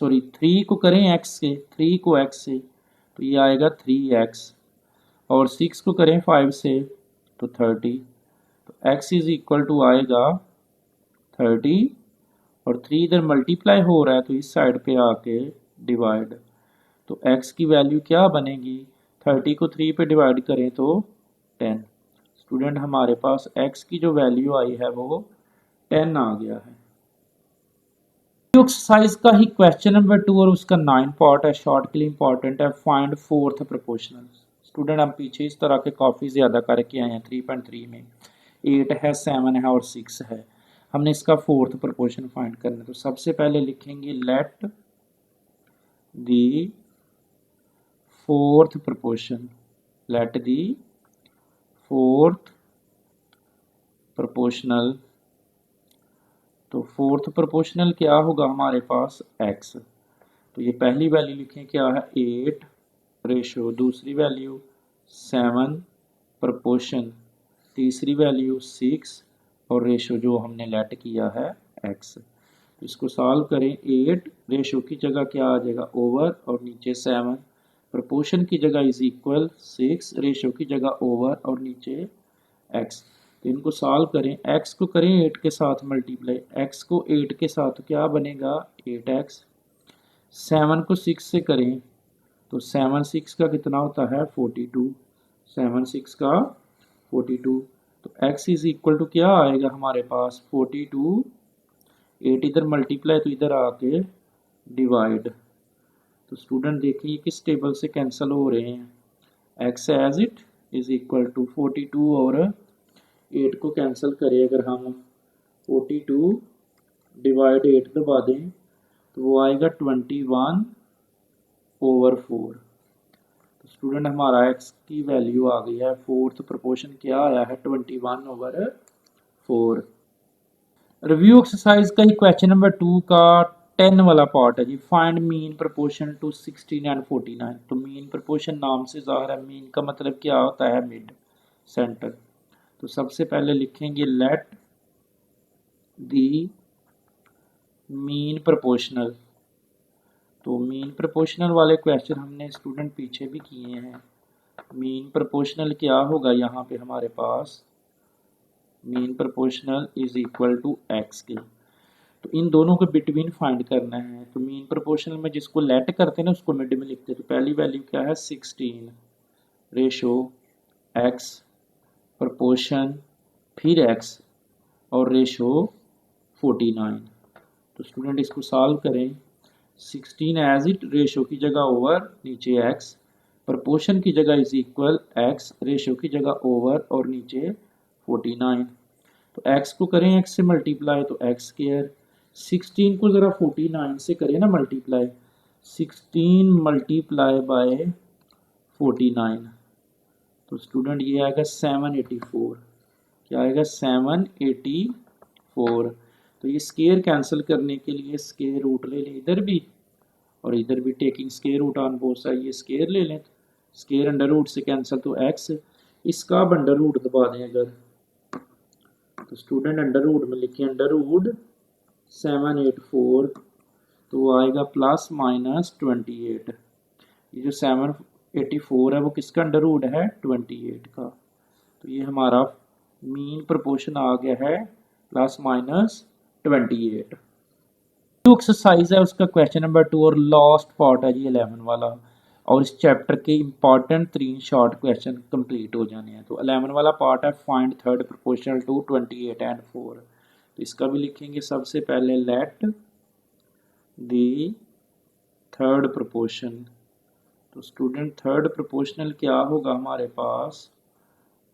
सॉरी 3 को करें एक्स से, 3 को एक्स से तो ये आएगा 3x, और 6 को करें 5 से तो 30। तो x इज इक्वल टू आएगा 30 और 3 इधर मल्टीप्लाई हो रहा है तो इस साइड पे आके डिवाइड, तो x की वैल्यू क्या बनेगी, 30 को 3 पे डिवाइड करें तो 10। स्टूडेंट हमारे पास x की जो वैल्यू आई है वो 10 आ गया है। एक्सरसाइज का ही क्वेश्चन नंबर 2 और उसका 9 पार्ट है, शॉर्ट के लिए इंपॉर्टेंट है, फाइंड फोर्थ प्रोपोर्शनल। स्टूडेंट हम पीछे इस तरह के काफ़ी ज़्यादा करके आए हैं, 3.3 में 8 है, 7 है और 6 है। हमने इसका फोर्थ प्रोपोर्शन फाइंड करना है। तो सबसे पहले लिखेंगे let the fourth proportion, let the fourth proportional. तो फोर्थ प्रोपोर्शनल क्या होगा हमारे पास x, तो ये पहली वैल्यू लिखें क्या है 8 रेशो, दूसरी वैल्यू 7 प्रोपोर्शन, तीसरी वैल्यू 6 और रेशो जो हमने लेट किया है x। तो इसको सॉल्व करें, 8 रेशो की जगह क्या आ जाएगा ओवर और नीचे 7, प्रोपोर्शन की जगह इज इक्वल 6, रेशो की जगह ओवर और नीचे x। तो इनको सॉल्व करें, x को करें 8 के साथ मल्टीप्लाई, x को 8 के साथ तो क्या बनेगा 8x, 7 को 6 से करें तो 7 6 का कितना होता है 42, 7 6 का 42। तो x इज इक्वल टू क्या आएगा हमारे पास 42, 8 इधर मल्टीप्लाई तो इधर आके डिवाइड। तो स्टूडेंट देखिए किस टेबल से कैंसिल हो रहे हैं, x as it is equal to 42 और 8 को कैंसिल करें अगर हम, 42 डिवाइड 8 दबा दें तो वो आएगा 21 ओवर 4। तो स्टूडेंट हमारा x की वैल्यू आ गई है, फोर्थ प्रोपोर्शन क्या आया है 21 ओवर 4। रिव्यू एक्सरसाइज का ही क्वेश्चन नंबर 2 का 10 वाला पार्ट है जी, find mean proportion to 16 and 49। तो मीन प्रोपोर्शन नाम से ज़ाहिर है, मीन का मतलब क्या होता है, मिड सेंटर। तो सबसे पहले लिखेंगे लेट दी मीन प्रोपोर्शनल। तो मीन प्रोपोर्शनल वाले क्वेश्चन हमने स्टूडेंट पीछे भी किए हैं। मीन प्रोपोर्शनल क्या होगा यहाँ पे हमारे पास, mean proportional is equal to x के। तो इन दोनों के बिटवीन फाइंड करना है। तो मीन प्रोपोर्शनल में जिसको लेट करते हैं ना उसको मिड में लिखते हैं। तो पहली वैल्यू क्या है, 16 रेशो एक्स प्रोपोर्शन फिर एक्स और रेशो 49। तो स्टूडेंट इसको सॉल्व करें। 16 एज इट, रेशो की जगह ओवर, नीचे एक्स, प्रोपोर्शन की जगह इज इक्वल एक्स, रेशो की जगह ओवर और नीचे 49। तो x को करें x से मल्टीप्लाई तो एक्स स्क्वायर, 16 को ज़रा 49 से करें ना मल्टीप्लाई, 16 मल्टीप्लाई बाय 49। तो स्टूडेंट ये आएगा 784। क्या आएगा, 784। तो ये स्क्वायर कैंसिल करने के लिए स्क्वायर रूट ले लें इधर भी और इधर भी, taking square root on both side, ये स्क्वायर ले लें। स्क्वायर अंडर रूट से कैंसिल तो x, इसका अब अंडर रूट दबा दें अगर, तो स्टूडेंट अंडर रूट में लिखें अंडर रूट 784, तो वो आएगा प्लस माइनस 28। ये जो 784 है वो किसका अंडर रूट है, 28 का। तो ये हमारा मीन प्रोपोर्शन आ गया है प्लस माइनस 28। जो एक्सरसाइज है उसका क्वेश्चन नंबर 2 और लास्ट पार्ट है जी 11 वाला, और इस चैप्टर के इंपॉर्टेंट 3 शॉर्ट क्वेश्चन कंप्लीट हो जाने हैं। तो 11 वाला पार्ट है find third proportional to 28 and 4। तो इसका भी लिखेंगे सबसे पहले लेट दी थर्ड प्रोपोर्शन। तो स्टूडेंट थर्ड प्रोपोर्शनल क्या होगा हमारे पास,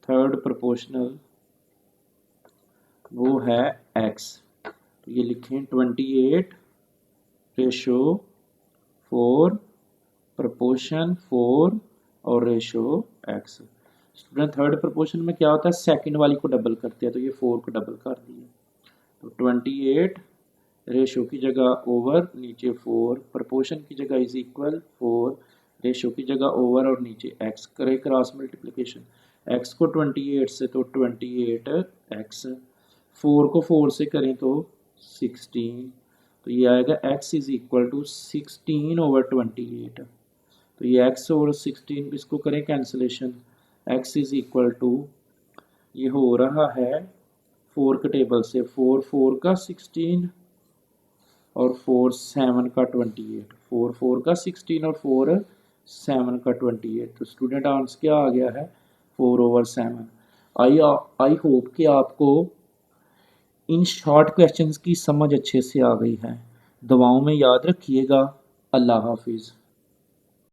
थर्ड प्रोपोर्शनल वो है x। तो ये लिखें 28 रेशो 4 प्रोपोर्शन 4 और ratio x। Student third proportion में क्या होता है, सेकंड वाली को डबल करते हैं, तो ये 4 को डबल कर दिए। तो 28 रेशो की जगह ओवर, नीचे 4, प्रोपोर्शन की जगह इज इक्वल 4, रेशो की जगह ओवर और नीचे x। करें क्रॉस मल्टीप्लिकेशन, x को 28 से तो 28x, 4 को 4 से करें तो 16। तो ये आएगा x is equal to 16 over 28। तो ये x और 16 इसको करें cancellation, x is equal to, ये हो रहा है 4 के टेबल से 4 4 का 16 और 4 7 का 28, 4 4 का 16 और 4 7 का 28। तो स्टूडेंट आंसर क्या आ गया है, 4 ओवर 7। आई होप कि आपको इन शॉर्ट क्वेश्चंस की समझ अच्छे से आ गई है। दुआओं में याद रखिएगा। अल्लाह हाफिज़।